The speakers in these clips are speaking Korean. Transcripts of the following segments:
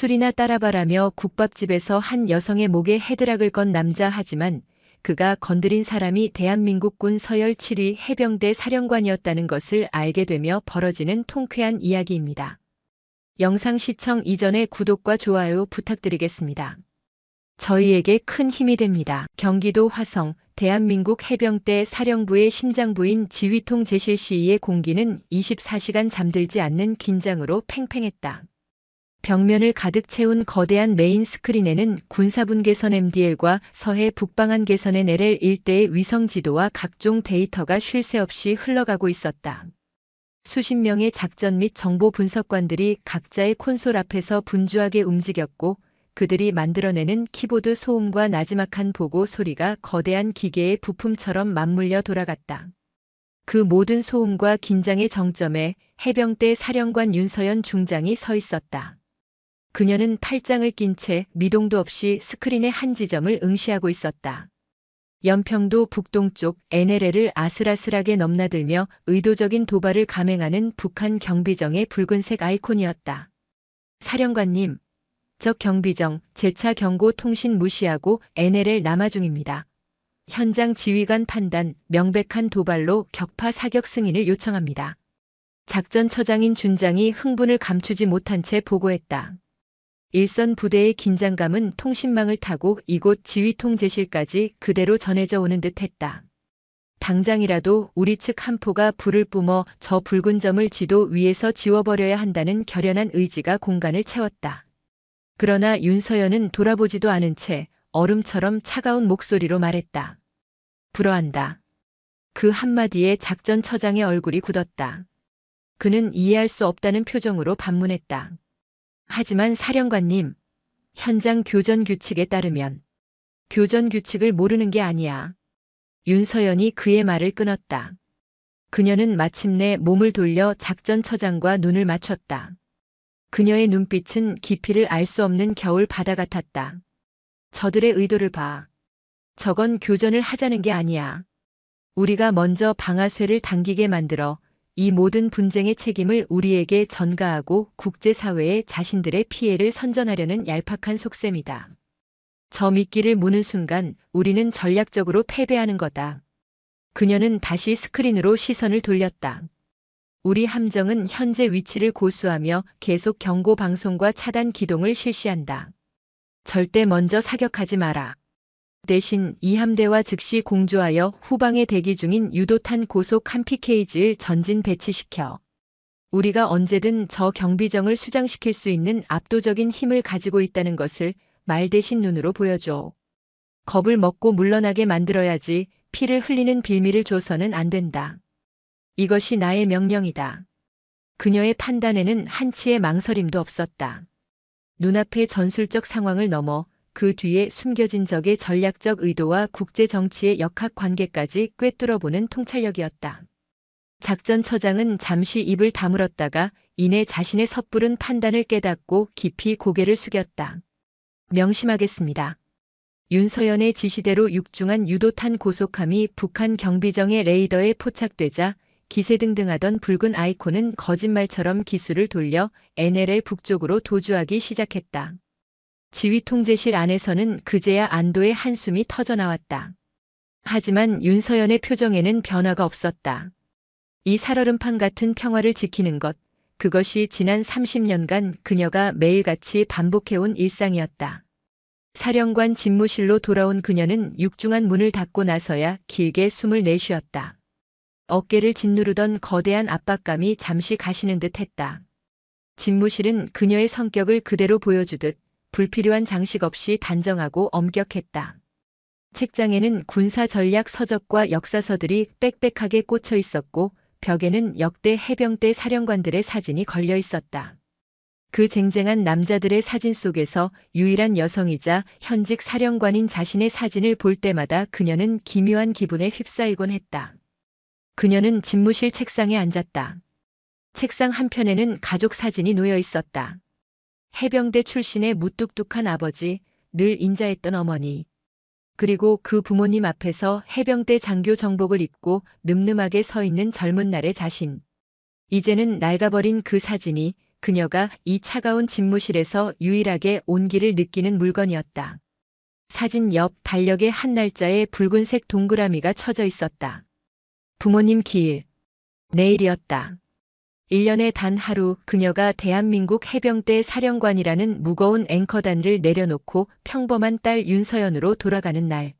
술이나 따라바라며 국밥집에서 한 여성의 목에 헤드락을 건 남자 하지만 그가 건드린 사람이 대한민국군 서열 7위 해병대 사령관이었다는 것을 알게 되며 벌어지는 통쾌한 이야기입니다. 영상 시청 이전에 구독과 좋아요 부탁드리겠습니다. 저희에게 큰 힘이 됩니다. 경기도 화성, 대한민국 해병대 사령부의 심장부인 지휘통 제실 시위의 공기는 24시간 잠들지 않는 긴장으로 팽팽했다. 벽면을 가득 채운 거대한 메인 스크린에는 군사분 개선 MDL과 서해 북방한 개선의 LL 일대의 위성 지도와 각종 데이터가 쉴 새 없이 흘러가고 있었다. 수십 명의 작전 및 정보 분석관들이 각자의 콘솔 앞에서 분주하게 움직였고 그들이 만들어내는 키보드 소음과 나지막한 보고 소리가 거대한 기계의 부품처럼 맞물려 돌아갔다. 그 모든 소음과 긴장의 정점에 해병대 사령관 윤서연 중장이 서 있었다. 그녀는 팔짱을 낀 채 미동도 없이 스크린의 한 지점을 응시하고 있었다. 연평도 북동쪽 NLL을 아슬아슬하게 넘나들며 의도적인 도발을 감행하는 북한 경비정의 붉은색 아이콘이었다. 사령관님, 적 경비정, 재차 경고 통신 무시하고 NLL 남하 중입니다. 현장 지휘관 판단, 명백한 도발로 격파 사격 승인을 요청합니다. 작전처장인 준장이 흥분을 감추지 못한 채 보고했다. 일선 부대의 긴장감은 통신망을 타고 이곳 지휘통 제실까지 그대로 전해져 오는 듯했다. 당장이라도 우리 측 한 포가 불을 뿜어 저 붉은 점을 지도 위에서 지워버려야 한다는 결연한 의지가 공간을 채웠다. 그러나 윤서연은 돌아보지도 않은 채 얼음처럼 차가운 목소리로 말했다. 불어한다. 그 한마디에 작전처장의 얼굴이 굳었다. 그는 이해할 수 없다는 표정으로 반문했다. 하지만 사령관님, 현장 교전 규칙에 따르면 교전 규칙을 모르는 게 아니야. 윤서연이 그의 말을 끊었다. 그녀는 마침내 몸을 돌려 작전처장과 눈을 맞췄다. 그녀의 눈빛은 깊이를 알 수 없는 겨울 바다 같았다. 저들의 의도를 봐. 저건 교전을 하자는 게 아니야. 우리가 먼저 방아쇠를 당기게 만들어 이 모든 분쟁의 책임을 우리에게 전가하고 국제사회에 자신들의 피해를 선전하려는 얄팍한 속셈이다. 저 미끼를 무는 순간 우리는 전략적으로 패배하는 거다. 그녀는 다시 스크린으로 시선을 돌렸다. 우리 함정은 현재 위치를 고수하며 계속 경고 방송과 차단 기동을 실시한다. 절대 먼저 사격하지 마라. 대신 이 함대와 즉시 공조하여 후방에 대기 중인 유도탄 고속 한 PKG를 전진 배치시켜. 우리가 언제든 저 경비정을 수장시킬 수 있는 압도적인 힘을 가지고 있다는 것을 말 대신 눈으로 보여줘. 겁을 먹고 물러나게 만들어야지 피를 흘리는 빌미를 줘서는 안 된다. 이것이 나의 명령이다. 그녀의 판단에는 한치의 망설임도 없었다. 눈앞의 전술적 상황을 넘어 그 뒤에 숨겨진 적의 전략적 의도와 국제 정치의 역학관계까지 꿰뚫어보는 통찰력이었다. 작전처장은 잠시 입을 다물었다가 이내 자신의 섣부른 판단을 깨닫고 깊이 고개를 숙였다. 명심하겠습니다. 윤서연의 지시대로 육중한 유도탄 고속함이 북한 경비정의 레이더에 포착되자 기세등등하던 붉은 아이콘은 거짓말처럼 기술을 돌려 NLL 북쪽으로 도주하기 시작했다. 지휘통제실 안에서는 그제야 안도의 한숨이 터져나왔다. 하지만 윤서연의 표정에는 변화가 없었다. 이 살얼음판 같은 평화를 지키는 것, 그것이 지난 30년간 그녀가 매일같이 반복해온 일상이었다. 사령관 집무실로 돌아온 그녀는 육중한 문을 닫고 나서야 길게 숨을 내쉬었다. 어깨를 짓누르던 거대한 압박감이 잠시 가시는 듯 했다. 집무실은 그녀의 성격을 그대로 보여주듯 불필요한 장식 없이 단정하고 엄격했다. 책장에는 군사 전략 서적과 역사서들이 빽빽하게 꽂혀 있었고 벽에는 역대 해병대 사령관들의 사진이 걸려 있었다. 그 쟁쟁한 남자들의 사진 속에서 유일한 여성이자 현직 사령관인 자신의 사진을 볼 때마다 그녀는 기묘한 기분에 휩싸이곤 했다. 그녀는 집무실 책상에 앉았다. 책상 한편에는 가족 사진이 놓여 있었다. 해병대 출신의 무뚝뚝한 아버지, 늘 인자했던 어머니. 그리고 그 부모님 앞에서 해병대 장교 정복을 입고 늠름하게 서 있는 젊은 날의 자신. 이제는 낡아버린 그 사진이 그녀가 이 차가운 집무실에서 유일하게 온기를 느끼는 물건이었다. 사진 옆 달력에 한 날짜에 붉은색 동그라미가 쳐져 있었다. 부모님 기일. 내일이었다. 1년에 단 하루 그녀가 대한민국 해병대 사령관이라는 무거운 앵커단을 내려놓고 평범한 딸 윤서연으로 돌아가는 날.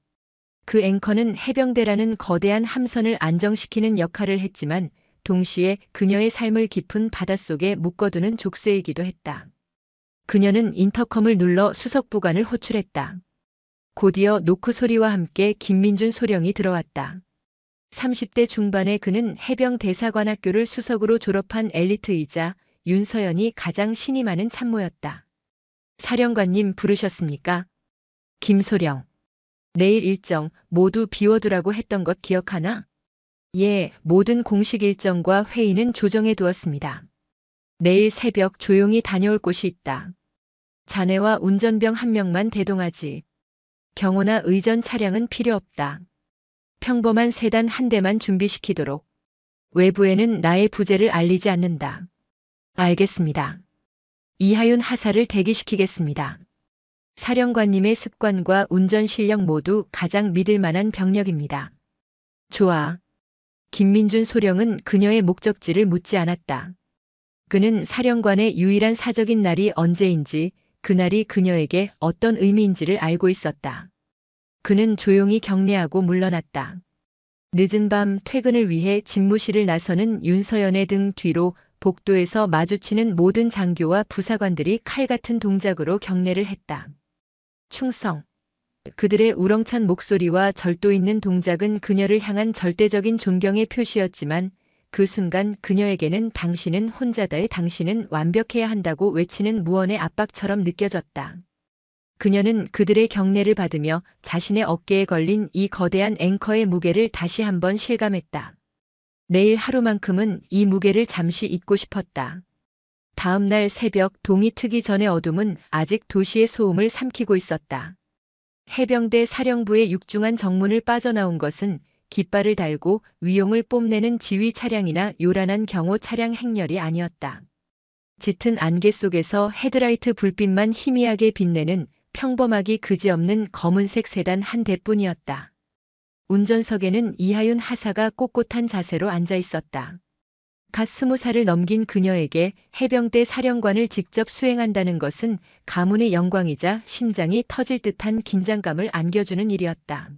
그 앵커는 해병대라는 거대한 함선을 안정시키는 역할을 했지만 동시에 그녀의 삶을 깊은 바닷속에 묶어두는 족쇄이기도 했다. 그녀는 인터컴을 눌러 수석부관을 호출했다. 곧이어 노크 소리와 함께 김민준 소령이 들어왔다. 30대 중반의 그는 해병대사관학교를 수석으로 졸업한 엘리트이자 윤서연이 가장 신이 많은 참모였다. 사령관님 부르셨습니까? 김소령. 내일 일정 모두 비워두라고 했던 것 기억하나? 예, 모든 공식 일정과 회의는 조정해 두었습니다. 내일 새벽 조용히 다녀올 곳이 있다. 자네와 운전병 한 명만 대동하지. 경호나 의전 차량은 필요 없다. 평범한 세단 한 대만 준비시키도록. 외부에는 나의 부재를 알리지 않는다. 알겠습니다. 이하윤 하사를 대기시키겠습니다. 사령관님의 습관과 운전 실력 모두 가장 믿을 만한 병력입니다. 좋아. 김민준 소령은 그녀의 목적지를 묻지 않았다. 그는 사령관의 유일한 사적인 날이 언제인지, 그날이 그녀에게 어떤 의미인지를 알고 있었다. 그는 조용히 경례하고 물러났다. 늦은 밤 퇴근을 위해 집무실을 나서는 윤서연의 등 뒤로 복도에서 마주치는 모든 장교와 부사관들이 칼 같은 동작으로 경례를 했다. 충성. 그들의 우렁찬 목소리와 절도 있는 동작은 그녀를 향한 절대적인 존경의 표시였지만 그 순간 그녀에게는 당신은 혼자다의 당신은 완벽해야 한다고 외치는 무언의 압박처럼 느껴졌다. 그녀는 그들의 경례를 받으며 자신의 어깨에 걸린 이 거대한 앵커의 무게를 다시 한번 실감했다. 내일 하루만큼은 이 무게를 잠시 잊고 싶었다. 다음 날 새벽 동이 트기 전의 어둠은 아직 도시의 소음을 삼키고 있었다. 해병대 사령부의 육중한 정문을 빠져나온 것은 깃발을 달고 위용을 뽐내는 지휘 차량이나 요란한 경호 차량 행렬이 아니었다. 짙은 안개 속에서 헤드라이트 불빛만 희미하게 빛내는 평범하기 그지없는 검은색 세단 한 대뿐이었다. 운전석에는 이하윤 하사가 꼿꼿한 자세로 앉아 있었다. 갓 20살을 넘긴 그녀에게 해병대 사령관을 직접 수행한다는 것은 가문의 영광이자 심장이 터질 듯한 긴장감을 안겨주는 일이었다.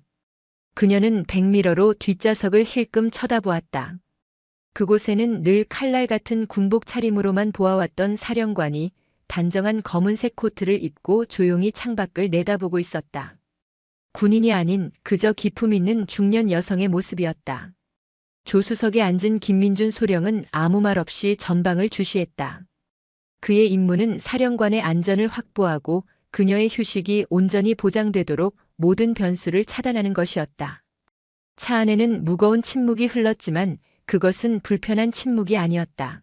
그녀는 백미러로 뒷좌석을 힐끔 쳐다보았다. 그곳에는 늘 칼날 같은 군복 차림으로만 보아왔던 사령관이 단정한 검은색 코트를 입고 조용히 창밖을 내다보고 있었다. 군인이 아닌 그저 기품 있는 중년 여성의 모습이었다. 조수석에 앉은 김민준 소령은 아무 말 없이 전방을 주시했다. 그의 임무는 사령관의 안전을 확보하고 그녀의 휴식이 온전히 보장되도록 모든 변수를 차단하는 것이었다. 차 안에는 무거운 침묵이 흘렀지만 그것은 불편한 침묵이 아니었다.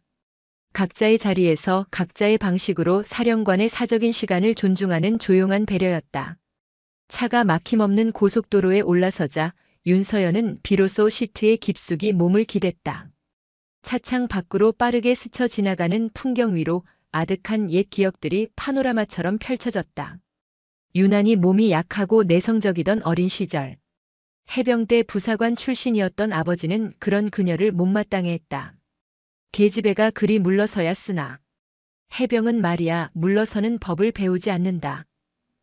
각자의 자리에서 각자의 방식으로 사령관의 사적인 시간을 존중하는 조용한 배려였다. 차가 막힘없는 고속도로에 올라서자 윤서연은 비로소 시트에 깊숙이 몸을 기댔다. 차창 밖으로 빠르게 스쳐 지나가는 풍경 위로 아득한 옛 기억들이 파노라마처럼 펼쳐졌다. 유난히 몸이 약하고 내성적이던 어린 시절. 해병대 부사관 출신이었던 아버지는 그런 그녀를 못마땅해 했다. 계집애가 그리 물러서야 쓰나. 해병은 말이야 물러서는 법을 배우지 않는다.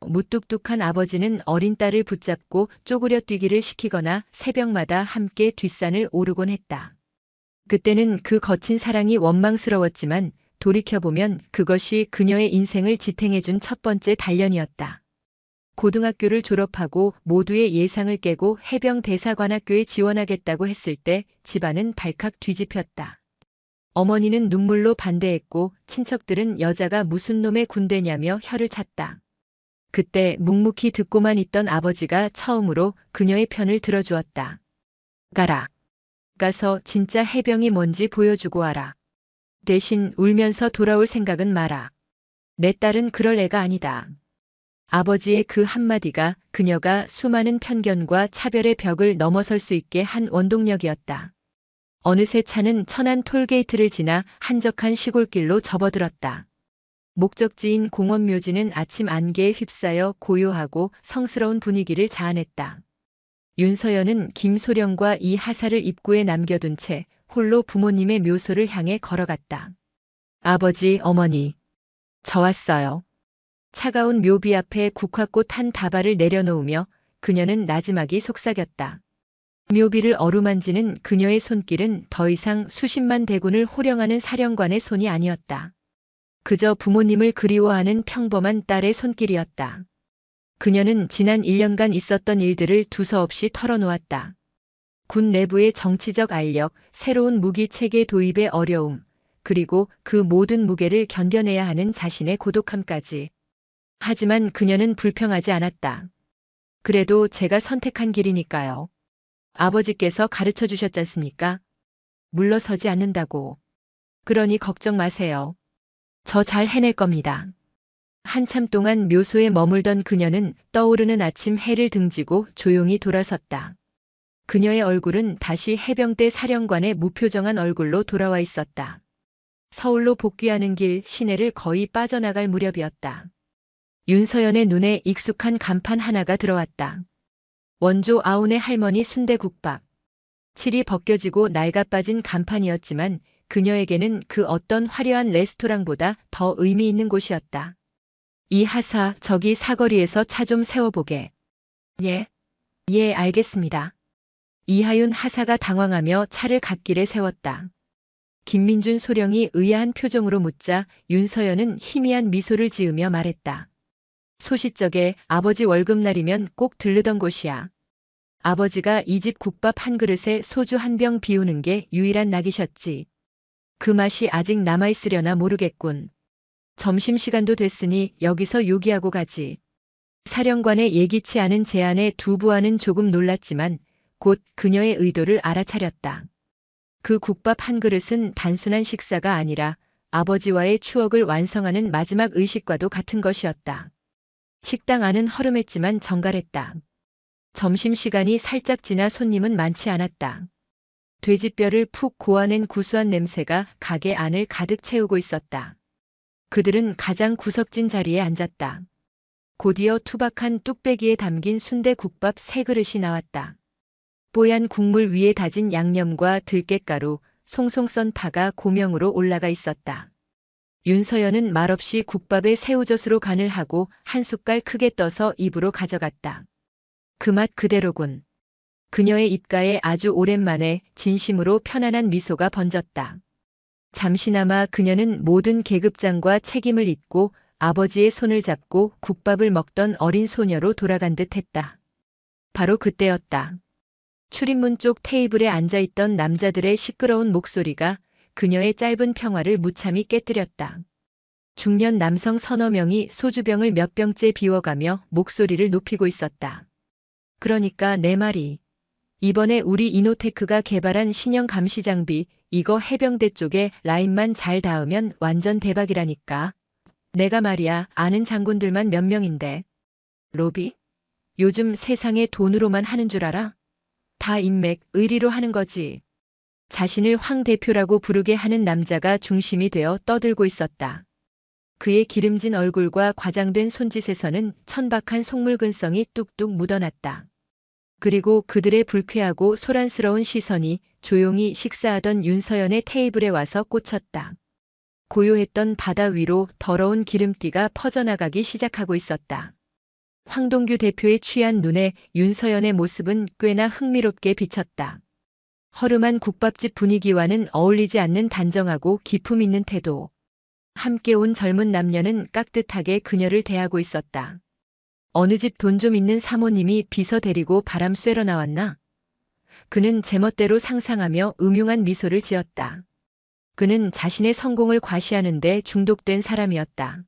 무뚝뚝한 아버지는 어린 딸을 붙잡고 쪼그려 뛰기를 시키거나 새벽마다 함께 뒷산을 오르곤 했다. 그때는 그 거친 사랑이 원망스러웠지만 돌이켜보면 그것이 그녀의 인생을 지탱해준 첫 번째 단련이었다. 고등학교를 졸업하고 모두의 예상을 깨고 해병 대사관학교에 지원하겠다고 했을 때 집안은 발칵 뒤집혔다. 어머니는 눈물로 반대했고 친척들은 여자가 무슨 놈의 군대냐며 혀를 찼다. 그때 묵묵히 듣고만 있던 아버지가 처음으로 그녀의 편을 들어주었다. 가라. 가서 진짜 해병이 뭔지 보여주고 와라. 대신 울면서 돌아올 생각은 마라. 내 딸은 그럴 애가 아니다. 아버지의 그 한마디가 그녀가 수많은 편견과 차별의 벽을 넘어설 수 있게 한 원동력이었다. 어느새 차는 천안 톨게이트를 지나 한적한 시골길로 접어들었다. 목적지인 공원 묘지는 아침 안개에 휩싸여 고요하고 성스러운 분위기를 자아냈다. 윤서연은 김소령과 이하사를 입구에 남겨둔 채 홀로 부모님의 묘소를 향해 걸어갔다. 아버지, 어머니, 저 왔어요. 차가운 묘비 앞에 국화꽃 한 다발을 내려놓으며 그녀는 나지막이 속삭였다. 묘비를 어루만지는 그녀의 손길은 더 이상 수십만 대군을 호령하는 사령관의 손이 아니었다. 그저 부모님을 그리워하는 평범한 딸의 손길이었다. 그녀는 지난 1년간 있었던 일들을 두서없이 털어놓았다. 군 내부의 정치적 알력, 새로운 무기 체계 도입의 어려움, 그리고 그 모든 무게를 견뎌내야 하는 자신의 고독함까지. 하지만 그녀는 불평하지 않았다. 그래도 제가 선택한 길이니까요. 아버지께서 가르쳐 주셨지 않습니까? 물러서지 않는다고. 그러니 걱정 마세요. 저 잘 해낼 겁니다. 한참 동안 묘소에 머물던 그녀는 떠오르는 아침 해를 등지고 조용히 돌아섰다. 그녀의 얼굴은 다시 해병대 사령관의 무표정한 얼굴로 돌아와 있었다. 서울로 복귀하는 길 시내를 거의 빠져나갈 무렵이었다. 윤서연의 눈에 익숙한 간판 하나가 들어왔다. 원조 아운의 할머니 순대국밥. 칠이 벗겨지고 낡아빠진 간판이었지만 그녀에게는 그 어떤 화려한 레스토랑보다 더 의미 있는 곳이었다. 이 하사, 저기 사거리에서 차 좀 세워보게. 예. 예, 알겠습니다. 이하윤 하사가 당황하며 차를 갓길에 세웠다. 김민준 소령이 의아한 표정으로 묻자 윤서연은 희미한 미소를 지으며 말했다. 소시적에 아버지 월급날이면 꼭 들르던 곳이야. 아버지가 이 집 국밥 한 그릇에 소주 한 병 비우는 게 유일한 낙이셨지. 그 맛이 아직 남아있으려나 모르겠군. 점심시간도 됐으니 여기서 요기하고 가지. 사령관의 예기치 않은 제안에 두 부하는 조금 놀랐지만 곧 그녀의 의도를 알아차렸다. 그 국밥 한 그릇은 단순한 식사가 아니라 아버지와의 추억을 완성하는 마지막 의식과도 같은 것이었다. 식당 안은 허름했지만 정갈했다. 점심시간이 살짝 지나 손님은 많지 않았다. 돼지뼈를 푹 고아낸 구수한 냄새가 가게 안을 가득 채우고 있었다. 그들은 가장 구석진 자리에 앉았다. 곧이어 투박한 뚝배기에 담긴 순대국밥 3그릇이 나왔다. 뽀얀 국물 위에 다진 양념과 들깨가루, 송송 썬 파가 고명으로 올라가 있었다. 윤서연은 말없이 국밥에 새우젓으로 간을 하고 한 숟갈 크게 떠서 입으로 가져갔다. 그 맛 그대로군. 그녀의 입가에 아주 오랜만에 진심으로 편안한 미소가 번졌다. 잠시나마 그녀는 모든 계급장과 책임을 잊고 아버지의 손을 잡고 국밥을 먹던 어린 소녀로 돌아간 듯 했다. 바로 그때였다. 출입문 쪽 테이블에 앉아있던 남자들의 시끄러운 목소리가 그녀의 짧은 평화를 무참히 깨뜨렸다. 중년 남성 서너 명이 소주병을 몇 병째 비워가며 목소리를 높이고 있었다. 그러니까 내 말이. 이번에 우리 이노테크가 개발한 신형 감시 장비, 이거 해병대 쪽에 라인만 잘 닿으면 완전 대박이라니까. 내가 말이야, 아는 장군들만 몇 명인데. 로비? 요즘 세상에 돈으로만 하는 줄 알아? 다 인맥, 의리로 하는 거지. 자신을 황 대표라고 부르게 하는 남자가 중심이 되어 떠들고 있었다. 그의 기름진 얼굴과 과장된 손짓에서는 천박한 속물근성이 뚝뚝 묻어났다. 그리고 그들의 불쾌하고 소란스러운 시선이 조용히 식사하던 윤서연의 테이블에 와서 꽂혔다. 고요했던 바다 위로 더러운 기름띠가 퍼져나가기 시작하고 있었다. 황동규 대표의 취한 눈에 윤서연의 모습은 꽤나 흥미롭게 비쳤다. 허름한 국밥집 분위기와는 어울리지 않는 단정하고 기품 있는 태도. 함께 온 젊은 남녀는 깍듯하게 그녀를 대하고 있었다. 어느 집 돈 좀 있는 사모님이 비서 데리고 바람 쐬러 나왔나? 그는 제멋대로 상상하며 음흉한 미소를 지었다. 그는 자신의 성공을 과시하는데 중독된 사람이었다.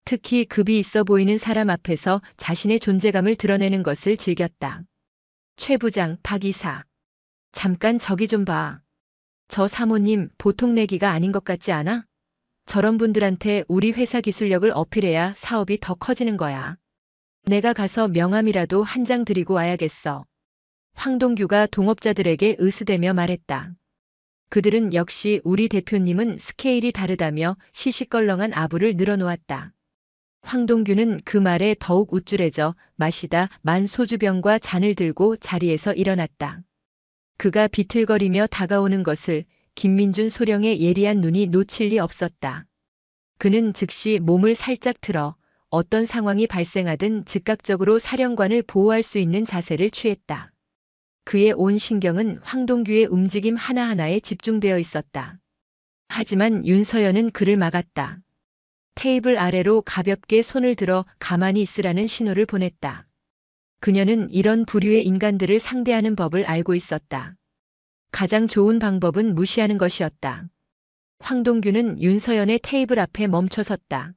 특히 급이 있어 보이는 사람 앞에서 자신의 존재감을 드러내는 것을 즐겼다. 최 부장, 박 이사. 잠깐 저기 좀 봐. 저 사모님 보통 내기가 아닌 것 같지 않아? 저런 분들한테 우리 회사 기술력을 어필해야 사업이 더 커지는 거야. 내가 가서 명함이라도 한 장 드리고 와야겠어. 황동규가 동업자들에게 으스대며 말했다. 그들은 역시 우리 대표님은 스케일이 다르다며 시시껄렁한 아부를 늘어놓았다. 황동규는 그 말에 더욱 우쭐해져 마시다 만 소주병과 잔을 들고 자리에서 일어났다. 그가 비틀거리며 다가오는 것을 김민준 소령의 예리한 눈이 놓칠 리 없었다. 그는 즉시 몸을 살짝 틀어 어떤 상황이 발생하든 즉각적으로 사령관을 보호할 수 있는 자세를 취했다. 그의 온 신경은 황동규의 움직임 하나하나에 집중되어 있었다. 하지만 윤서연은 그를 막았다. 테이블 아래로 가볍게 손을 들어 가만히 있으라는 신호를 보냈다. 그녀는 이런 부류의 인간들을 상대하는 법을 알고 있었다. 가장 좋은 방법은 무시하는 것이었다. 황동규는 윤서연의 테이블 앞에 멈춰섰다.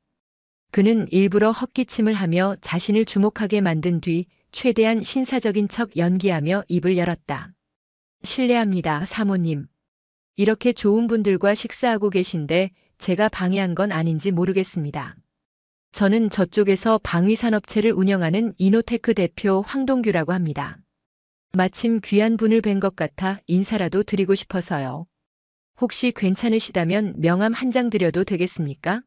그는 일부러 헛기침을 하며 자신을 주목하게 만든 뒤 최대한 신사적인 척 연기하며 입을 열었다. 실례합니다, 사모님. 이렇게 좋은 분들과 식사하고 계신데 제가 방해한 건 아닌지 모르겠습니다. 저는 저쪽에서 방위산업체를 운영하는 이노테크 대표 황동규라고 합니다. 마침 귀한 분을 뵌 것 같아 인사라도 드리고 싶어서요. 혹시 괜찮으시다면 명함 한 장 드려도 되겠습니까?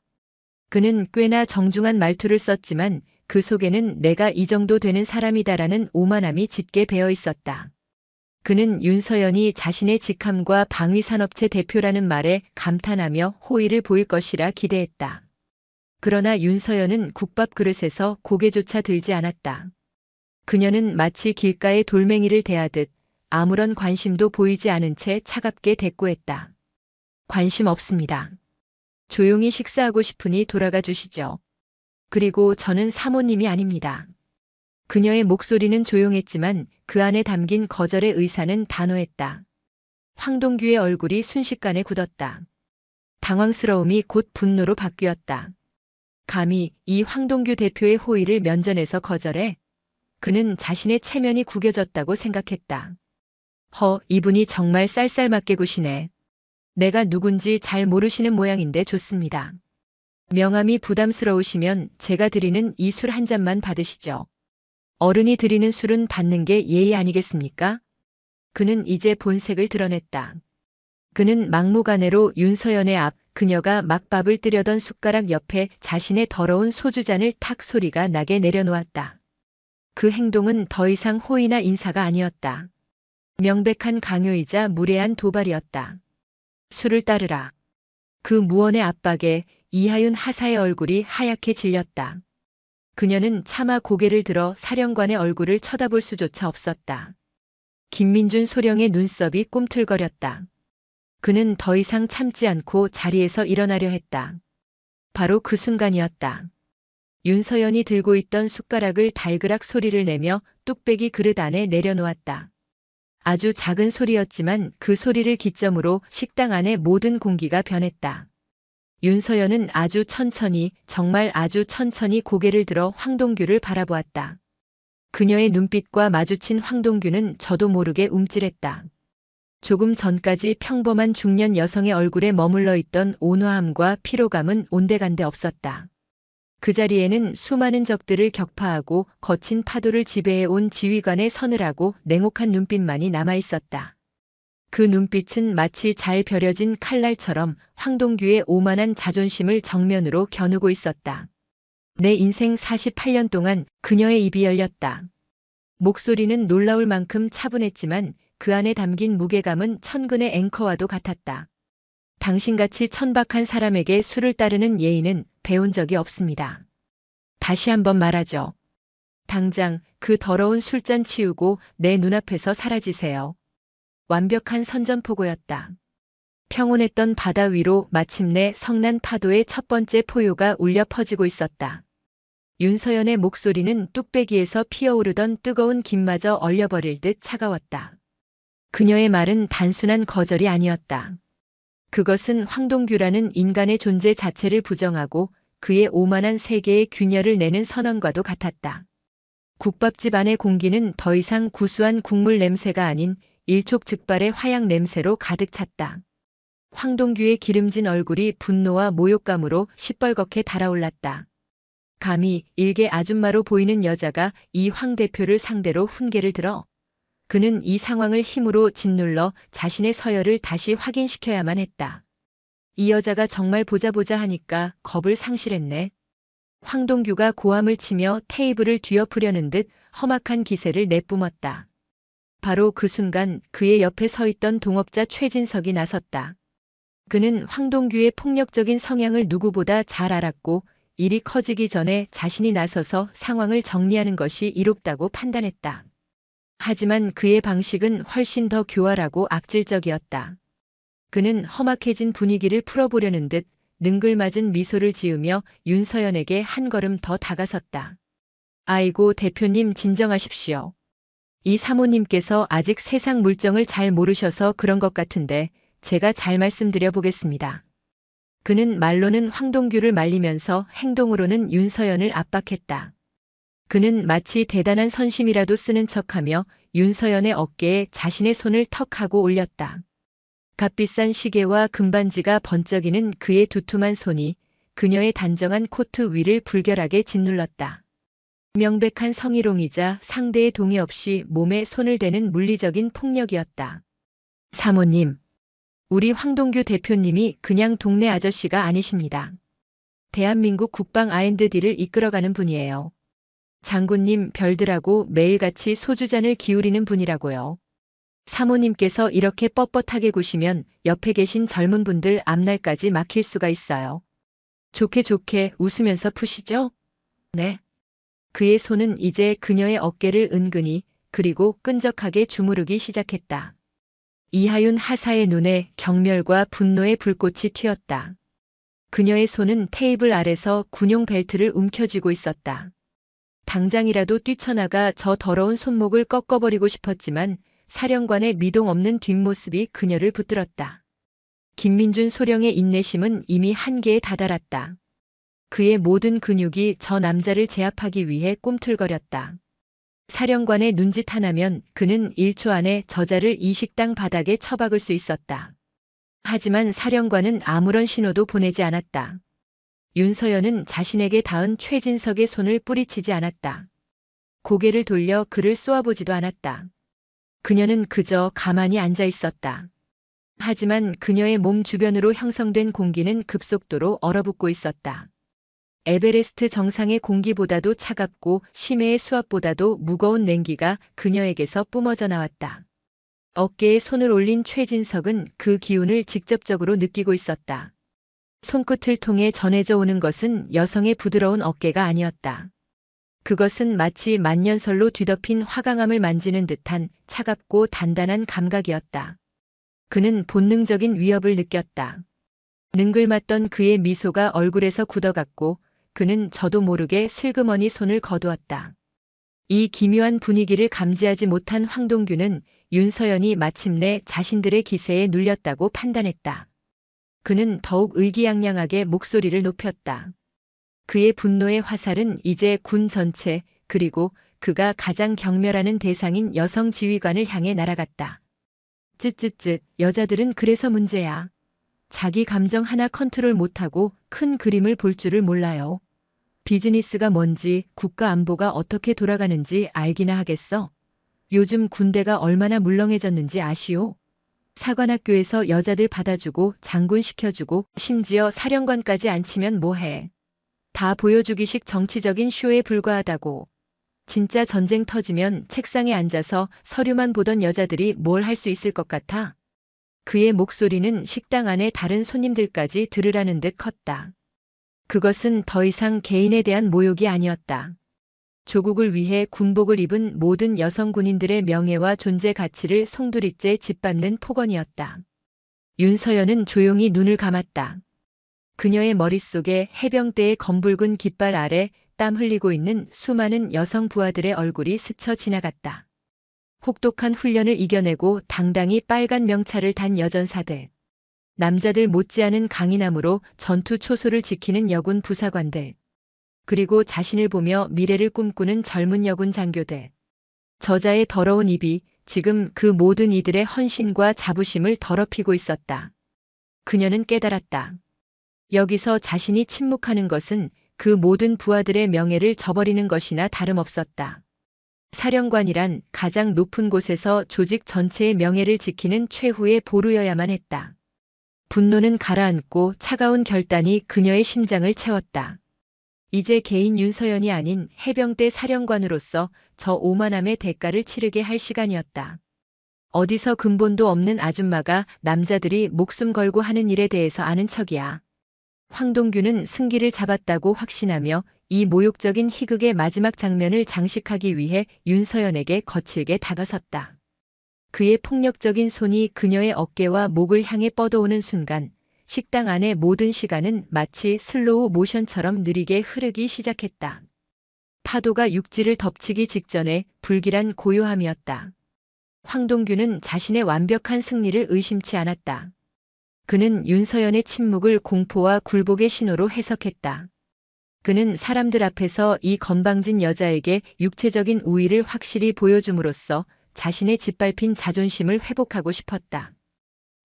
그는 꽤나 정중한 말투를 썼지만 그 속에는 내가 이 정도 되는 사람이다라는 오만함이 짙게 배어 있었다. 그는 윤서연이 자신의 직함과 방위산업체 대표라는 말에 감탄하며 호의를 보일 것이라 기대했다. 그러나 윤서연은 국밥 그릇에서 고개조차 들지 않았다. 그녀는 마치 길가의 돌멩이를 대하듯 아무런 관심도 보이지 않은 채 차갑게 대꾸했다. 관심 없습니다. 조용히 식사하고 싶으니 돌아가 주시죠. 그리고 저는 사모님이 아닙니다. 그녀의 목소리는 조용했지만 그 안에 담긴 거절의 의사는 단호했다. 황동규의 얼굴이 순식간에 굳었다. 당황스러움이 곧 분노로 바뀌었다. 감히 이 황동규 대표의 호의를 면전에서 거절해? 그는 자신의 체면이 구겨졌다고 생각했다. 이분이 정말 쌀쌀맞게 구시네. 내가 누군지 잘 모르시는 모양인데 좋습니다. 명함이 부담스러우시면 제가 드리는 이 술 한 잔만 받으시죠. 어른이 드리는 술은 받는 게 예의 아니겠습니까? 그는 이제 본색을 드러냈다. 그는 막무가내로 윤서연의 앞 그녀가 막 밥을 뜨려던 숟가락 옆에 자신의 더러운 소주잔을 탁 소리가 나게 내려놓았다. 그 행동은 더 이상 호의나 인사가 아니었다. 명백한 강요이자 무례한 도발이었다. 술을 따르라. 그 무언의 압박에 이하윤 하사의 얼굴이 하얗게 질렸다. 그녀는 차마 고개를 들어 사령관의 얼굴을 쳐다볼 수조차 없었다. 김민준 소령의 눈썹이 꿈틀거렸다. 그는 더 이상 참지 않고 자리에서 일어나려 했다. 바로 그 순간이었다. 윤서연이 들고 있던 숟가락을 달그락 소리를 내며 뚝배기 그릇 안에 내려놓았다. 아주 작은 소리였지만 그 소리를 기점으로 식당 안의 모든 공기가 변했다. 윤서연은 아주 천천히, 정말 아주 천천히 고개를 들어 황동규를 바라보았다. 그녀의 눈빛과 마주친 황동규는 저도 모르게 움찔했다. 조금 전까지 평범한 중년 여성의 얼굴에 머물러 있던 온화함과 피로감은 온데간데 없었다. 그 자리에는 수많은 적들을 격파하고 거친 파도를 지배해온 지휘관의 서늘하고 냉혹한 눈빛만이 남아있었다. 그 눈빛은 마치 잘 벼려진 칼날처럼 황동규의 오만한 자존심을 정면으로 겨누고 있었다. 내 인생 48년 동안 그녀의 입이 열렸다. 목소리는 놀라울 만큼 차분했지만 그 안에 담긴 무게감은 천근의 앵커와도 같았다. 당신같이 천박한 사람에게 술을 따르는 예의는 배운 적이 없습니다. 다시 한번 말하죠. 당장 그 더러운 술잔 치우고 내 눈앞에서 사라지세요. 완벽한 선전포고였다. 평온했던 바다 위로 마침내 성난 파도의 첫 번째 포효가 울려 퍼지고 있었다. 윤서연의 목소리는 뚝배기에서 피어오르던 뜨거운 김마저 얼려버릴 듯 차가웠다. 그녀의 말은 단순한 거절이 아니었다. 그것은 황동규라는 인간의 존재 자체를 부정하고 그의 오만한 세계에 균열을 내는 선언과도 같았다. 국밥집 안의 공기는 더 이상 구수한 국물 냄새가 아닌 일촉즉발의 화약 냄새로 가득 찼다. 황동규의 기름진 얼굴이 분노와 모욕감으로 시뻘겋게 달아올랐다. 감히 일개 아줌마로 보이는 여자가 이 황 대표를 상대로 훈계를 들어? 그는 이 상황을 힘으로 짓눌러 자신의 서열을 다시 확인시켜야만 했다. 이 여자가 정말 보자 하니까 겁을 상실했네. 황동규가 고함을 치며 테이블을 뒤엎으려는 듯 험악한 기세를 내뿜었다. 바로 그 순간 그의 옆에 서 있던 동업자 최진석이 나섰다. 그는 황동규의 폭력적인 성향을 누구보다 잘 알았고 일이 커지기 전에 자신이 나서서 상황을 정리하는 것이 이롭다고 판단했다. 하지만 그의 방식은 훨씬 더 교활하고 악질적이었다. 그는 험악해진 분위기를 풀어보려는 듯 능글맞은 미소를 지으며 윤서연에게 한 걸음 더 다가섰다. 아이고, 대표님 진정하십시오. 이 사모님께서 아직 세상 물정을 잘 모르셔서 그런 것 같은데 제가 잘 말씀드려 보겠습니다. 그는 말로는 황동규를 말리면서 행동으로는 윤서연을 압박했다. 그는 마치 대단한 선심이라도 쓰는 척하며 윤서연의 어깨에 자신의 손을 턱 하고 올렸다. 값비싼 시계와 금반지가 번쩍이는 그의 두툼한 손이 그녀의 단정한 코트 위를 불결하게 짓눌렀다. 명백한 성희롱이자 상대의 동의 없이 몸에 손을 대는 물리적인 폭력이었다. 사모님, 우리 황동규 대표님이 그냥 동네 아저씨가 아니십니다. 대한민국 국방 R&D를 이끌어가는 분이에요. 장군님 별들하고 매일같이 소주잔을 기울이는 분이라고요. 사모님께서 이렇게 뻣뻣하게 구시면 옆에 계신 젊은 분들 앞날까지 막힐 수가 있어요. 좋게 웃으면서 푸시죠? 네. 그의 손은 이제 그녀의 어깨를 은근히 그리고 끈적하게 주무르기 시작했다. 이하윤 하사의 눈에 경멸과 분노의 불꽃이 튀었다. 그녀의 손은 테이블 아래서 군용 벨트를 움켜쥐고 있었다. 당장이라도 뛰쳐나가 저 더러운 손목을 꺾어버리고 싶었지만 사령관의 미동 없는 뒷모습이 그녀를 붙들었다. 김민준 소령의 인내심은 이미 한계에 다다랐다. 그의 모든 근육이 저 남자를 제압하기 위해 꿈틀거렸다. 사령관의 눈짓 하나면 그는 1초 안에 저자를 이 식당 바닥에 처박을 수 있었다. 하지만 사령관은 아무런 신호도 보내지 않았다. 윤서연은 자신에게 닿은 최진석의 손을 뿌리치지 않았다. 고개를 돌려 그를 쏘아보지도 않았다. 그녀는 그저 가만히 앉아 있었다. 하지만 그녀의 몸 주변으로 형성된 공기는 급속도로 얼어붙고 있었다. 에베레스트 정상의 공기보다도 차갑고 심해의 수압보다도 무거운 냉기가 그녀에게서 뿜어져 나왔다. 어깨에 손을 올린 최진석은 그 기운을 직접적으로 느끼고 있었다. 손끝을 통해 전해져 오는 것은 여성의 부드러운 어깨가 아니었다. 그것은 마치 만년설로 뒤덮인 화강암을 만지는 듯한 차갑고 단단한 감각이었다. 그는 본능적인 위협을 느꼈다. 능글맞던 그의 미소가 얼굴에서 굳어갔고 그는 저도 모르게 슬그머니 손을 거두었다. 이 기묘한 분위기를 감지하지 못한 황동규는 윤서연이 마침내 자신들의 기세에 눌렸다고 판단했다. 그는 더욱 의기양양하게 목소리를 높였다. 그의 분노의 화살은 이제 군 전체 그리고 그가 가장 경멸하는 대상인 여성 지휘관을 향해 날아갔다. 쯧쯧쯧, 여자들은 그래서 문제야. 자기 감정 하나 컨트롤 못하고 큰 그림을 볼 줄을 몰라요. 비즈니스가 뭔지 국가 안보가 어떻게 돌아가는지 알기나 하겠어. 요즘 군대가 얼마나 물렁해졌는지 아시오? 사관학교에서 여자들 받아주고 장군 시켜주고 심지어 사령관까지 앉히면 뭐해. 다 보여주기식 정치적인 쇼에 불과하다고. 진짜 전쟁 터지면 책상에 앉아서 서류만 보던 여자들이 뭘 할 수 있을 것 같아? 그의 목소리는 식당 안의 다른 손님들까지 들으라는 듯 컸다. 그것은 더 이상 개인에 대한 모욕이 아니었다. 조국을 위해 군복을 입은 모든 여성 군인들의 명예와 존재 가치를 송두리째 짓밟는 폭언이었다. 윤서연은 조용히 눈을 감았다. 그녀의 머릿속에 해병대의 검붉은 깃발 아래 땀 흘리고 있는 수많은 여성 부하들의 얼굴이 스쳐 지나갔다. 혹독한 훈련을 이겨내고 당당히 빨간 명찰을 단 여전사들. 남자들 못지않은 강인함으로 전투 초소를 지키는 여군 부사관들. 그리고 자신을 보며 미래를 꿈꾸는 젊은 여군 장교들. 저자의 더러운 입이 지금 그 모든 이들의 헌신과 자부심을 더럽히고 있었다. 그녀는 깨달았다. 여기서 자신이 침묵하는 것은 그 모든 부하들의 명예를 저버리는 것이나 다름없었다. 사령관이란 가장 높은 곳에서 조직 전체의 명예를 지키는 최후의 보루여야만 했다. 분노는 가라앉고 차가운 결단이 그녀의 심장을 채웠다. 이제 개인 윤서연이 아닌 해병대 사령관으로서 저 오만함의 대가를 치르게 할 시간이었다. 어디서 근본도 없는 아줌마가 남자들이 목숨 걸고 하는 일에 대해서 아는 척이야. 황동규는 승기를 잡았다고 확신하며 이 모욕적인 희극의 마지막 장면을 장식하기 위해 윤서연에게 거칠게 다가섰다. 그의 폭력적인 손이 그녀의 어깨와 목을 향해 뻗어오는 순간 식당 안의 모든 시간은 마치 슬로우 모션처럼 느리게 흐르기 시작했다. 파도가 육지를 덮치기 직전에 불길한 고요함이었다. 황동규는 자신의 완벽한 승리를 의심치 않았다. 그는 윤서연의 침묵을 공포와 굴복의 신호로 해석했다. 그는 사람들 앞에서 이 건방진 여자에게 육체적인 우위를 확실히 보여줌으로써 자신의 짓밟힌 자존심을 회복하고 싶었다.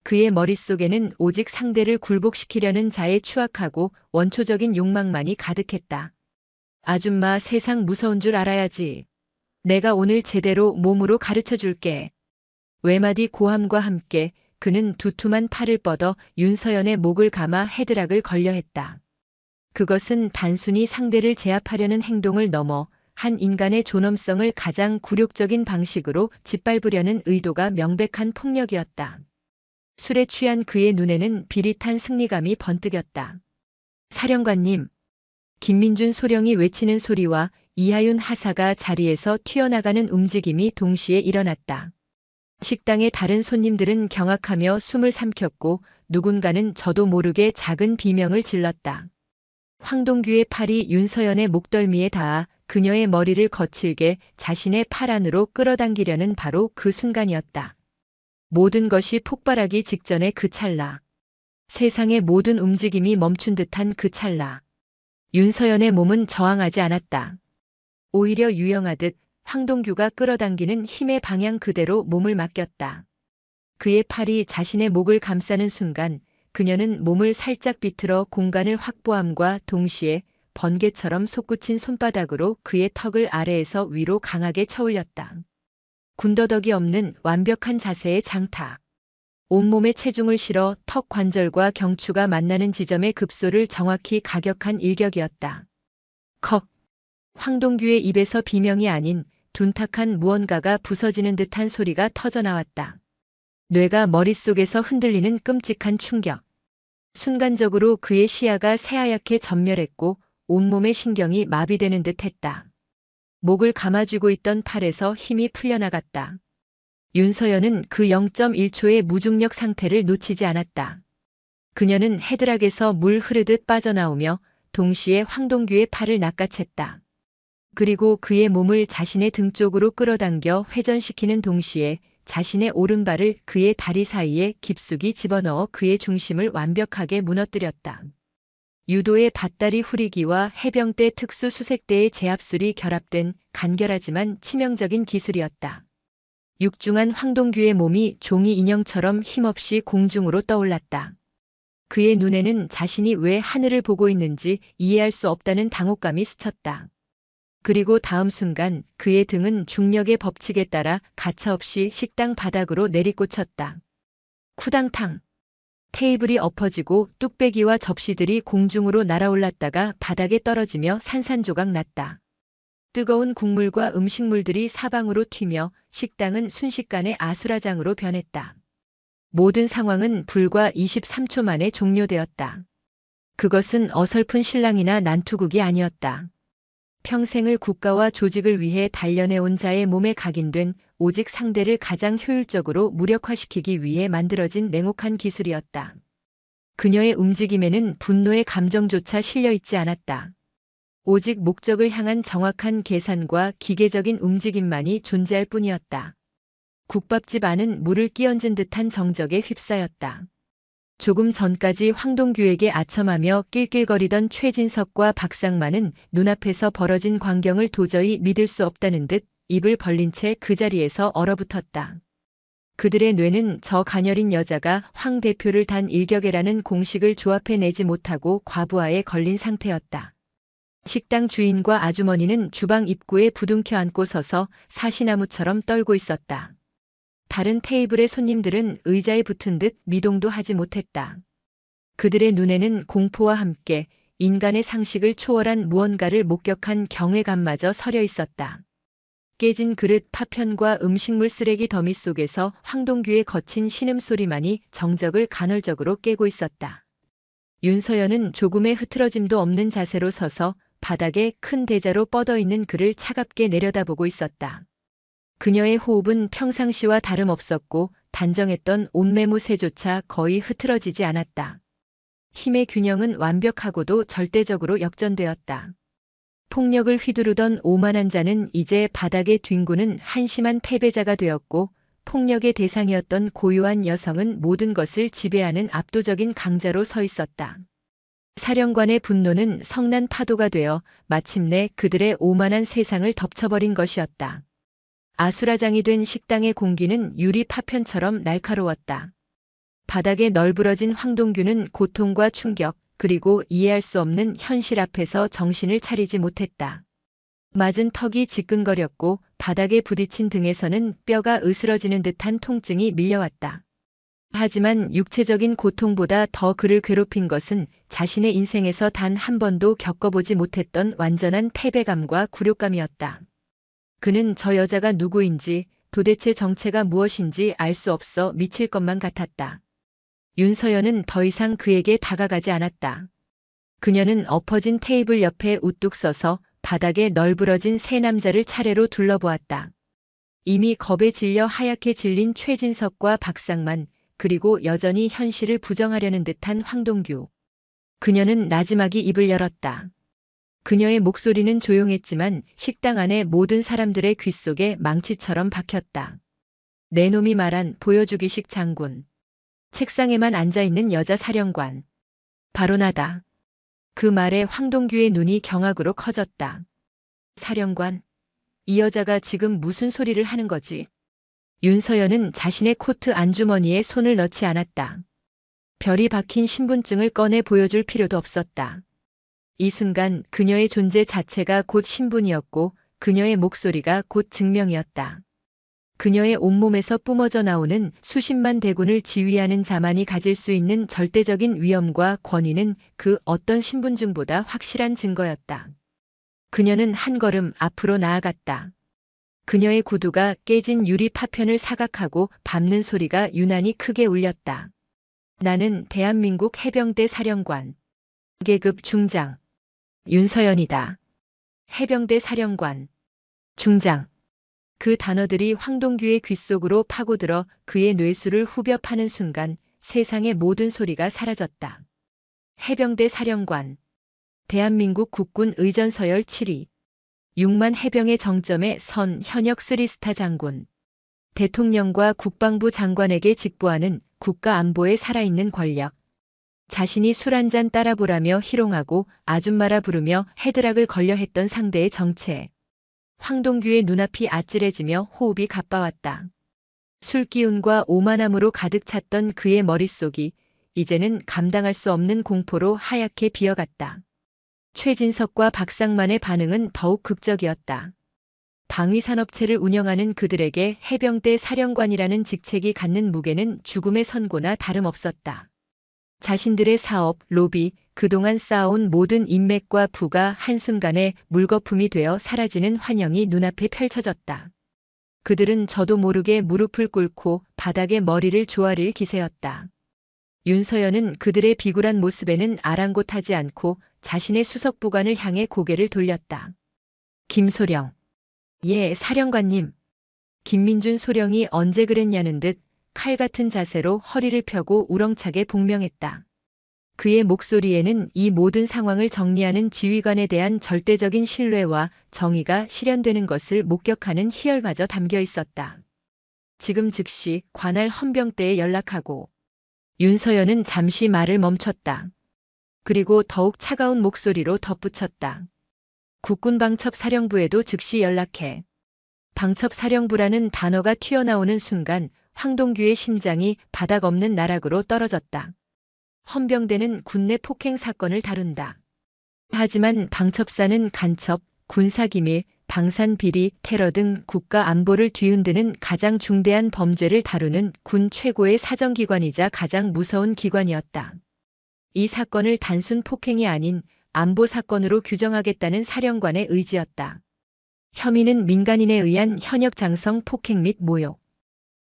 그의 머릿속에는 오직 상대를 굴복시키려는 자의 추악하고 원초적인 욕망만이 가득했다. 아줌마, 세상 무서운 줄 알아야지. 내가 오늘 제대로 몸으로 가르쳐 줄게. 외마디 고함과 함께 그는 두툼한 팔을 뻗어 윤서연의 목을 감아 헤드락을 걸려 했다. 그것은 단순히 상대를 제압하려는 행동을 넘어 한 인간의 존엄성을 가장 굴욕적인 방식으로 짓밟으려는 의도가 명백한 폭력이었다. 술에 취한 그의 눈에는 비릿한 승리감이 번뜩였다. 사령관님. 김민준 소령이 외치는 소리와 이하윤 하사가 자리에서 튀어나가는 움직임이 동시에 일어났다. 식당의 다른 손님들은 경악하며 숨을 삼켰고 누군가는 저도 모르게 작은 비명을 질렀다. 황동규의 팔이 윤서연의 목덜미에 닿아 그녀의 머리를 거칠게 자신의 팔 안으로 끌어당기려는 바로 그 순간이었다. 모든 것이 폭발하기 직전의 그 찰나. 세상의 모든 움직임이 멈춘 듯한 그 찰나. 윤서연의 몸은 저항하지 않았다. 오히려 유영하듯 황동규가 끌어당기는 힘의 방향 그대로 몸을 맡겼다. 그의 팔이 자신의 목을 감싸는 순간 그녀는 몸을 살짝 비틀어 공간을 확보함과 동시에 번개처럼 솟구친 손바닥으로 그의 턱을 아래에서 위로 강하게 쳐올렸다. 군더더기 없는 완벽한 자세의 장타. 온몸에 체중을 실어 턱 관절과 경추가 만나는 지점의 급소를 정확히 가격한 일격이었다. 컥. 황동규의 입에서 비명이 아닌 둔탁한 무언가가 부서지는 듯한 소리가 터져나왔다. 뇌가 머릿속에서 흔들리는 끔찍한 충격. 순간적으로 그의 시야가 새하얗게 전멸했고 온몸의 신경이 마비되는 듯 했다. 목을 감아쥐고 있던 팔에서 힘이 풀려나갔다. 윤서연은 그 0.1초의 무중력 상태를 놓치지 않았다. 그녀는 헤드락에서 물 흐르듯 빠져나오며 동시에 황동규의 팔을 낚아챘다. 그리고 그의 몸을 자신의 등 쪽으로 끌어당겨 회전시키는 동시에 자신의 오른발을 그의 다리 사이에 깊숙이 집어넣어 그의 중심을 완벽하게 무너뜨렸다. 유도의 밧다리 후리기와 해병대 특수 수색대의 제압술이 결합된 간결하지만 치명적인 기술이었다. 육중한 황동규의 몸이 종이 인형처럼 힘없이 공중으로 떠올랐다. 그의 눈에는 자신이 왜 하늘을 보고 있는지 이해할 수 없다는 당혹감이 스쳤다. 그리고 다음 순간 그의 등은 중력의 법칙에 따라 가차없이 식당 바닥으로 내리꽂혔다. 쿠당탕. 테이블이 엎어지고 뚝배기와 접시들이 공중으로 날아올랐다가 바닥에 떨어지며 산산조각 났다. 뜨거운 국물과 음식물들이 사방으로 튀며 식당은 순식간에 아수라장으로 변했다. 모든 상황은 불과 23초 만에 종료되었다. 그것은 어설픈 신랑이나 난투극이 아니었다. 평생을 국가와 조직을 위해 단련해온 자의 몸에 각인된 오직 상대를 가장 효율적으로 무력화시키기 위해 만들어진 냉혹한 기술이었다. 그녀의 움직임에는 분노의 감정조차 실려있지 않았다. 오직 목적을 향한 정확한 계산과 기계적인 움직임만이 존재할 뿐이었다. 국밥집 안은 물을 끼얹은 듯한 정적에 휩싸였다. 조금 전까지 황동규에게 아첨하며 낄낄거리던 최진석과 박상만은 눈앞에서 벌어진 광경을 도저히 믿을 수 없다는 듯 입을 벌린 채 그 자리에서 얼어붙었다. 그들의 뇌는 저 가녀린 여자가 황 대표를 단 일격에라는 공식을 조합해내지 못하고 과부하에 걸린 상태였다. 식당 주인과 아주머니는 주방 입구에 부둥켜 안고 서서 사시나무처럼 떨고 있었다. 다른 테이블의 손님들은 의자에 붙은 듯 미동도 하지 못했다. 그들의 눈에는 공포와 함께 인간의 상식을 초월한 무언가를 목격한 경외감마저 서려 있었다. 깨진 그릇 파편과 음식물 쓰레기 더미 속에서 황동규의 거친 신음소리만이 정적을 간헐적으로 깨고 있었다. 윤서연은 조금의 흐트러짐도 없는 자세로 서서 바닥에 큰 대자로 뻗어 있는 그를 차갑게 내려다보고 있었다. 그녀의 호흡은 평상시와 다름없었고 단정했던 옷매무새조차 거의 흐트러지지 않았다. 힘의 균형은 완벽하고도 절대적으로 역전되었다. 폭력을 휘두르던 오만한 자는 이제 바닥에 뒹구는 한심한 패배자가 되었고 폭력의 대상이었던 고요한 여성은 모든 것을 지배하는 압도적인 강자로 서 있었다. 사령관의 분노는 성난 파도가 되어 마침내 그들의 오만한 세상을 덮쳐버린 것이었다. 아수라장이 된 식당의 공기는 유리 파편처럼 날카로웠다. 바닥에 널브러진 황동규는 고통과 충격, 그리고 이해할 수 없는 현실 앞에서 정신을 차리지 못했다. 맞은 턱이 지끈거렸고 바닥에 부딪힌 등에서는 뼈가 으스러지는 듯한 통증이 밀려왔다. 하지만 육체적인 고통보다 더 그를 괴롭힌 것은 자신의 인생에서 단 한 번도 겪어보지 못했던 완전한 패배감과 굴욕감이었다. 그는 저 여자가 누구인지 도대체 정체가 무엇인지 알 수 없어 미칠 것만 같았다. 윤서연은 더 이상 그에게 다가가지 않았다. 그녀는 엎어진 테이블 옆에 우뚝 서서 바닥에 널브러진 세 남자를 차례로 둘러보았다. 이미 겁에 질려 하얗게 질린 최진석과 박상만, 그리고 여전히 현실을 부정하려는 듯한 황동규. 그녀는 나지막이 입을 열었다. 그녀의 목소리는 조용했지만 식당 안의 모든 사람들의 귓속에 망치처럼 박혔다. 내 놈이 말한 보여주기식 장군. 책상에만 앉아있는 여자 사령관. 바로 나다. 그 말에 황동규의 눈이 경악으로 커졌다. 사령관, 이 여자가 지금 무슨 소리를 하는 거지? 윤서연은 자신의 코트 안주머니에 손을 넣지 않았다. 별이 박힌 신분증을 꺼내 보여줄 필요도 없었다. 이 순간 그녀의 존재 자체가 곧 신분이었고 그녀의 목소리가 곧 증명이었다. 그녀의 온몸에서 뿜어져 나오는 수십만 대군을 지휘하는 자만이 가질 수 있는 절대적인 위엄과 권위는 그 어떤 신분증보다 확실한 증거였다. 그녀는 한 걸음 앞으로 나아갔다. 그녀의 구두가 깨진 유리 파편을 사각하고 밟는 소리가 유난히 크게 울렸다. 나는 대한민국 해병대 사령관. 계급 중장. 윤서연이다. 해병대 사령관. 중장. 그 단어들이 황동규의 귓속으로 파고들어 그의 뇌수를 후벼 파는 순간 세상의 모든 소리가 사라졌다. 해병대 사령관. 대한민국 국군 의전 서열 7위. 6만 해병의 정점에 선 현역 3스타 장군. 대통령과 국방부 장관에게 직보하는 국가 안보에 살아있는 권력. 자신이 술 한 잔 따라보라며 희롱하고 아줌마라 부르며 헤드락을 걸려 했던 상대의 정체. 황동규의 눈앞이 아찔해지며 호흡이 가빠왔다. 술기운과 오만함으로 가득 찼던 그의 머릿속이 이제는 감당할 수 없는 공포로 하얗게 비어갔다. 최진석과 박상만의 반응은 더욱 극적이었다. 방위산업체를 운영하는 그들에게 해병대 사령관이라는 직책이 갖는 무게는 죽음의 선고나 다름없었다. 자신들의 사업, 로비, 그동안 쌓아온 모든 인맥과 부가 한순간에 물거품이 되어 사라지는 환영이 눈앞에 펼쳐졌다. 그들은 저도 모르게 무릎을 꿇고 바닥에 머리를 조아릴 기세였다. 윤서연은 그들의 비굴한 모습에는 아랑곳하지 않고 자신의 수석부관을 향해 고개를 돌렸다. 김소령. 예, 사령관님. 김민준 소령이 언제 그랬냐는 듯 칼 같은 자세로 허리를 펴고 우렁차게 복명했다. 그의 목소리에는 이 모든 상황을 정리하는 지휘관에 대한 절대적인 신뢰와 정의가 실현되는 것을 목격하는 희열마저 담겨 있었다. 지금 즉시 관할 헌병대에 연락하고. 윤서연은 잠시 말을 멈췄다. 그리고 더욱 차가운 목소리로 덧붙였다. 국군방첩사령부에도 즉시 연락해. 방첩사령부라는 단어가 튀어나오는 순간 황동규의 심장이 바닥 없는 나락으로 떨어졌다. 헌병대는 군내 폭행 사건을 다룬다. 하지만 방첩사는 간첩, 군사기밀, 방산비리, 테러 등 국가 안보를 뒤흔드는 가장 중대한 범죄를 다루는 군 최고의 사정기관이자 가장 무서운 기관이었다. 이 사건을 단순 폭행이 아닌 안보 사건으로 규정하겠다는 사령관의 의지였다. 혐의는 민간인에 의한 현역 장성 폭행 및 모욕,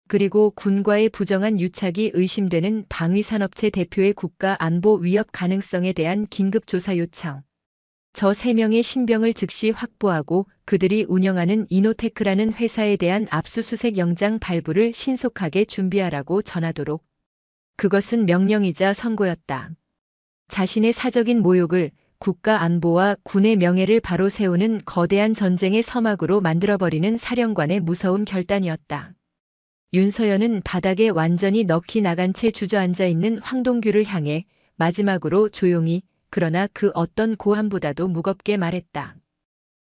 그리고 군과의 부정한 유착이 의심되는 방위산업체 대표의 국가 안보 위협 가능성에 대한 긴급 조사 요청. 저 3명의 신병을 즉시 확보하고 그들이 운영하는 이노테크라는 회사에 대한 압수수색 영장 발부를 신속하게 준비하라고 전하도록. 그것은 명령이자 선고였다. 자신의 사적인 모욕을 국가 안보와 군의 명예를 바로 세우는 거대한 전쟁의 서막으로 만들어버리는 사령관의 무서운 결단이었다. 윤서연은 바닥에 완전히 넋이 나간 채 주저앉아 있는 황동규를 향해 마지막으로 조용히, 그러나 그 어떤 고함보다도 무겁게 말했다.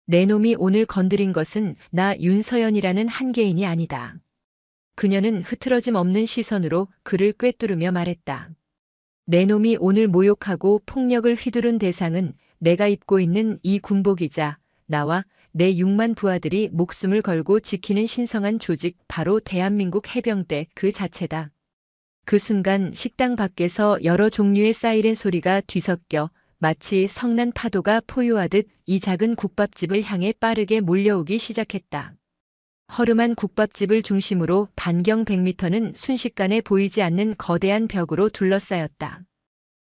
내 놈이 오늘 건드린 것은 나 윤서연이라는 한 개인이 아니다. 그녀는 흐트러짐 없는 시선으로 그를 꿰뚫으며 말했다. 내 놈이 오늘 모욕하고 폭력을 휘두른 대상은 내가 입고 있는 이 군복이자 나와 내 6만 부하들이 목숨을 걸고 지키는 신성한 조직, 바로 대한민국 해병대 그 자체다. 그 순간 식당 밖에서 여러 종류의 사이렌 소리가 뒤섞여 마치 성난 파도가 포효하듯 이 작은 국밥집을 향해 빠르게 몰려오기 시작했다. 허름한 국밥집을 중심으로 반경 100m는 순식간에 보이지 않는 거대한 벽으로 둘러싸였다.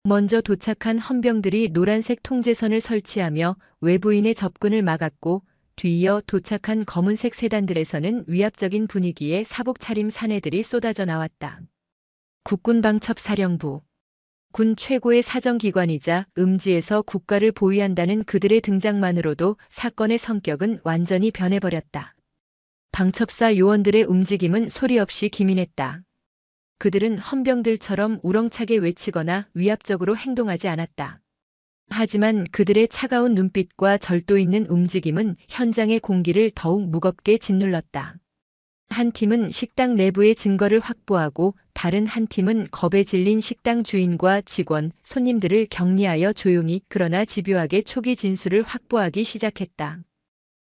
먼저 도착한 헌병들이 노란색 통제선을 설치하며 외부인의 접근을 막았고, 뒤이어 도착한 검은색 세단들에서는 위압적인 분위기의 사복 차림 사내들이 쏟아져 나왔다. 국군방첩사령부. 군 최고의 사정기관이자 음지에서 국가를 보위한다는 그들의 등장만으로도 사건의 성격은 완전히 변해버렸다. 방첩사 요원들의 움직임은 소리 없이 기민했다. 그들은 헌병들처럼 우렁차게 외치거나 위압적으로 행동하지 않았다. 하지만 그들의 차가운 눈빛과 절도 있는 움직임은 현장의 공기를 더욱 무겁게 짓눌렀다. 한 팀은 식당 내부의 증거를 확보하고 다른 한 팀은 겁에 질린 식당 주인과 직원, 손님들을 격리하여 조용히 그러나 집요하게 초기 진술을 확보하기 시작했다.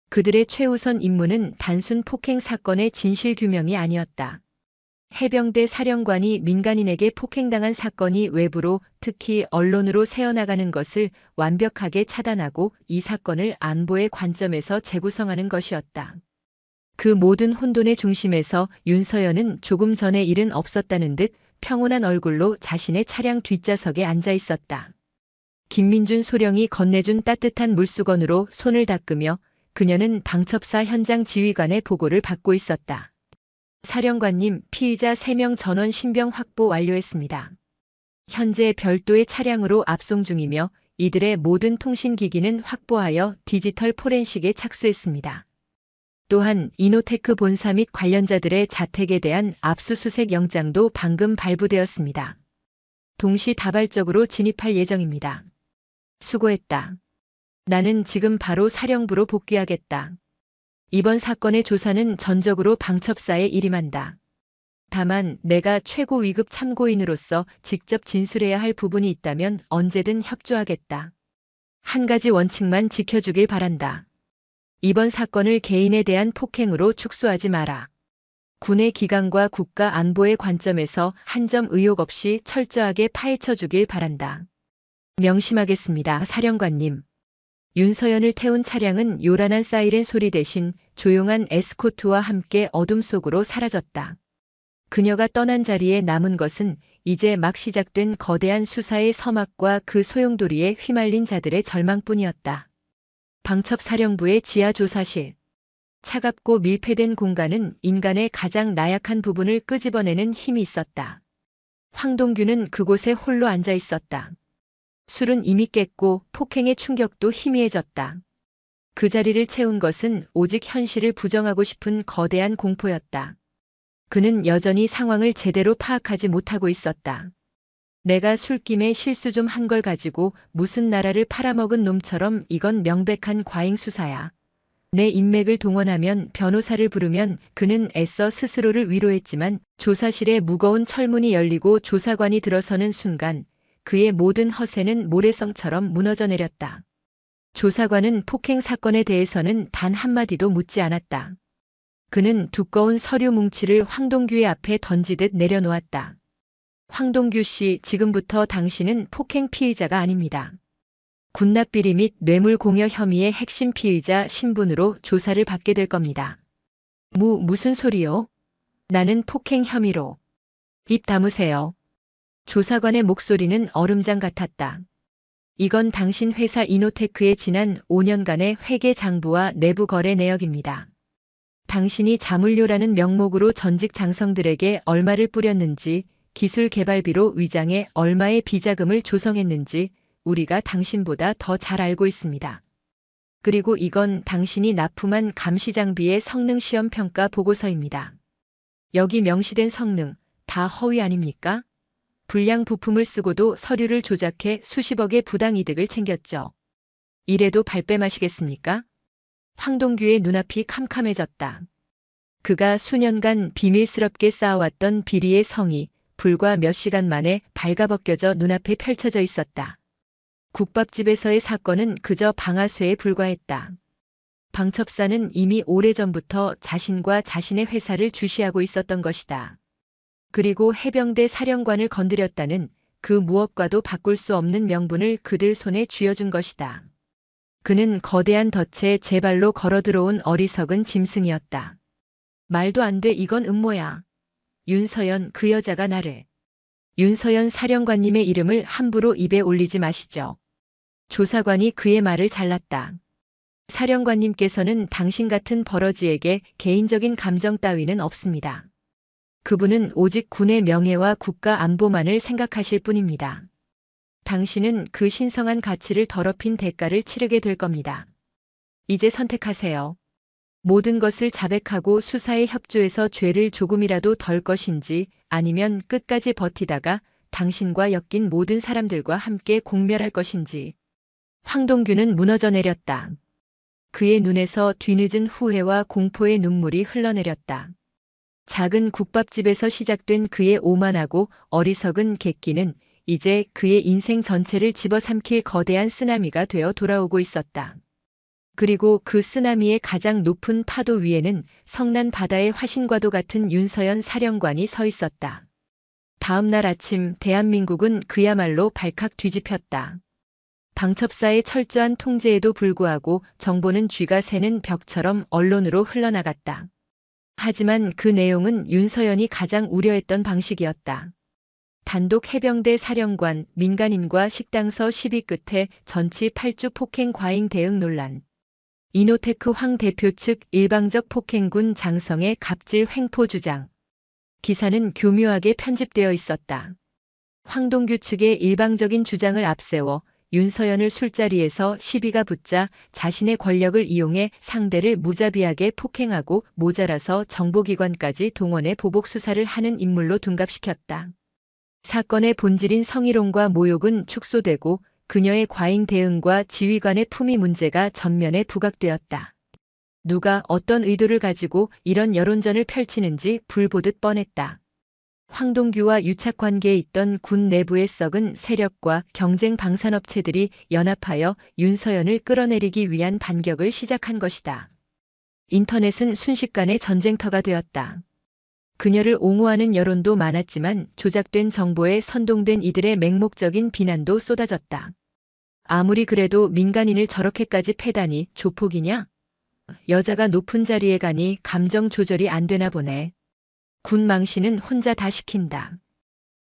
그들의 최우선 임무는 단순 폭행 사건의 진실 규명이 아니었다. 해병대 사령관이 민간인에게 폭행당한 사건이 외부로, 특히 언론으로 새어나가는 것을 완벽하게 차단하고 이 사건을 안보의 관점에서 재구성하는 것이었다. 그 모든 혼돈의 중심에서 윤서연은 조금 전에 일은 없었다는 듯 평온한 얼굴로 자신의 차량 뒷좌석에 앉아 있었다. 김민준 소령이 건네준 따뜻한 물수건으로 손을 닦으며 그녀는 방첩사 현장 지휘관의 보고를 받고 있었다. 사령관님, 피의자 3명 전원 신병 확보 완료했습니다. 현재 별도의 차량으로 압송 중이며 이들의 모든 통신기기는 확보하여 디지털 포렌식에 착수했습니다. 또한 이노테크 본사 및 관련자들의 자택에 대한 압수수색 영장도 방금 발부되었습니다. 동시다발적으로 진입할 예정입니다. 수고했다. 나는 지금 바로 사령부로 복귀하겠다. 이번 사건의 조사는 전적으로 방첩사에 일임한다. 다만 내가 최고 위급 참고인으로서 직접 진술해야 할 부분이 있다면 언제든 협조하겠다. 한 가지 원칙만 지켜주길 바란다. 이번 사건을 개인에 대한 폭행으로 축소하지 마라. 군의 기강과 국가 안보의 관점에서 한 점 의혹 없이 철저하게 파헤쳐 주길 바란다. 명심하겠습니다, 사령관님. 윤서연을 태운 차량은 요란한 사이렌 소리 대신 조용한 에스코트와 함께 어둠 속으로 사라졌다. 그녀가 떠난 자리에 남은 것은 이제 막 시작된 거대한 수사의 서막과 그 소용돌이에 휘말린 자들의 절망뿐이었다. 방첩사령부의 지하조사실. 차갑고 밀폐된 공간은 인간의 가장 나약한 부분을 끄집어내는 힘이 있었다. 황동규는 그곳에 홀로 앉아 있었다. 술은 이미 깼고 폭행의 충격도 희미해졌다. 그 자리를 채운 것은 오직 현실을 부정하고 싶은 거대한 공포였다. 그는 여전히 상황을 제대로 파악하지 못하고 있었다. 내가 술김에 실수 좀 한 걸 가지고 무슨 나라를 팔아먹은 놈처럼 이건 명백한 과잉 수사야. 내 인맥을 동원하면 변호사를 부르면 그는 애써 스스로를 위로했지만 조사실에 무거운 철문이 열리고 조사관이 들어서는 순간 그의 모든 허세는 모래성처럼 무너져 내렸다. 조사관은 폭행 사건에 대해서는 단 한마디도 묻지 않았다. 그는 두꺼운 서류 뭉치를 황동규의 앞에 던지듯 내려놓았다. 황동규 씨, 지금부터 당신은 폭행 피의자가 아닙니다. 군납비리 및 뇌물 공여 혐의의 핵심 피의자 신분으로 조사를 받게 될 겁니다. 무슨 소리요? 나는 폭행 혐의로. 입 다무세요. 조사관의 목소리는 얼음장 같았다. 이건 당신 회사 이노테크의 지난 5년간의 회계 장부와 내부 거래 내역입니다. 당신이 자물쇠라는 명목으로 전직 장성들에게 얼마를 뿌렸는지, 기술 개발비로 위장해 얼마의 비자금을 조성했는지 우리가 당신보다 더 잘 알고 있습니다. 그리고 이건 당신이 납품한 감시장비의 성능시험 평가 보고서입니다. 여기 명시된 성능, 다 허위 아닙니까? 불량 부품을 쓰고도 서류를 조작해 수십억의 부당이득을 챙겼죠. 이래도 발뺌하시겠습니까? 황동규의 눈앞이 캄캄해졌다. 그가 수년간 비밀스럽게 쌓아왔던 비리의 성이 불과 몇 시간 만에 발가벗겨져 눈앞에 펼쳐져 있었다. 국밥집에서의 사건은 그저 방아쇠에 불과했다. 방첩사는 이미 오래전부터 자신과 자신의 회사를 주시하고 있었던 것이다. 그리고 해병대 사령관을 건드렸다는 그 무엇과도 바꿀 수 없는 명분을 그들 손에 쥐어준 것이다. 그는 거대한 덫에 제 발로 걸어 들어온 어리석은 짐승이었다. 말도 안 돼, 이건 음모야. 윤서연, 그 여자가 나를. 윤서연 사령관님의 이름을 함부로 입에 올리지 마시죠. 조사관이 그의 말을 잘랐다. 사령관님께서는 당신 같은 버러지에게 개인적인 감정 따위는 없습니다. 그분은 오직 군의 명예와 국가 안보만을 생각하실 뿐입니다. 당신은 그 신성한 가치를 더럽힌 대가를 치르게 될 겁니다. 이제 선택하세요. 모든 것을 자백하고 수사에 협조해서 죄를 조금이라도 덜 것인지, 아니면 끝까지 버티다가 당신과 엮인 모든 사람들과 함께 공멸할 것인지. 황동규는 무너져 내렸다. 그의 눈에서 뒤늦은 후회와 공포의 눈물이 흘러내렸다. 작은 국밥집에서 시작된 그의 오만하고 어리석은 객기는 이제 그의 인생 전체를 집어삼킬 거대한 쓰나미가 되어 돌아오고 있었다. 그리고 그 쓰나미의 가장 높은 파도 위에는 성난 바다의 화신과도 같은 윤서연 사령관이 서 있었다. 다음 날 아침 대한민국은 그야말로 발칵 뒤집혔다. 방첩사의 철저한 통제에도 불구하고 정보는 쥐가 새는 벽처럼 언론으로 흘러나갔다. 하지만 그 내용은 윤서연이 가장 우려했던 방식이었다. 단독 해병대 사령관, 민간인과 식당서 시비 끝에 전치 8주 폭행 과잉 대응 논란. 이노테크 황 대표 측 일방적 폭행군 장성의 갑질 횡포 주장. 기사는 교묘하게 편집되어 있었다. 황동규 측의 일방적인 주장을 앞세워 윤서연을 술자리에서 시비가 붙자 자신의 권력을 이용해 상대를 무자비하게 폭행하고 모자라서 정보기관까지 동원해 보복 수사를 하는 인물로 둔갑시켰다. 사건의 본질인 성희롱과 모욕은 축소되고 그녀의 과잉 대응과 지휘관의 품위 문제가 전면에 부각되었다. 누가 어떤 의도를 가지고 이런 여론전을 펼치는지 불보듯 뻔했다. 황동규와 유착관계에 있던 군 내부의 썩은 세력과 경쟁 방산업체들이 연합하여 윤서연을 끌어내리기 위한 반격을 시작한 것이다. 인터넷은 순식간에 전쟁터가 되었다. 그녀를 옹호하는 여론도 많았지만 조작된 정보에 선동된 이들의 맹목적인 비난도 쏟아졌다. 아무리 그래도 민간인을 저렇게까지 패다니 조폭이냐? 여자가 높은 자리에 가니 감정 조절이 안 되나 보네. 군 망신은 혼자 다 시킨다.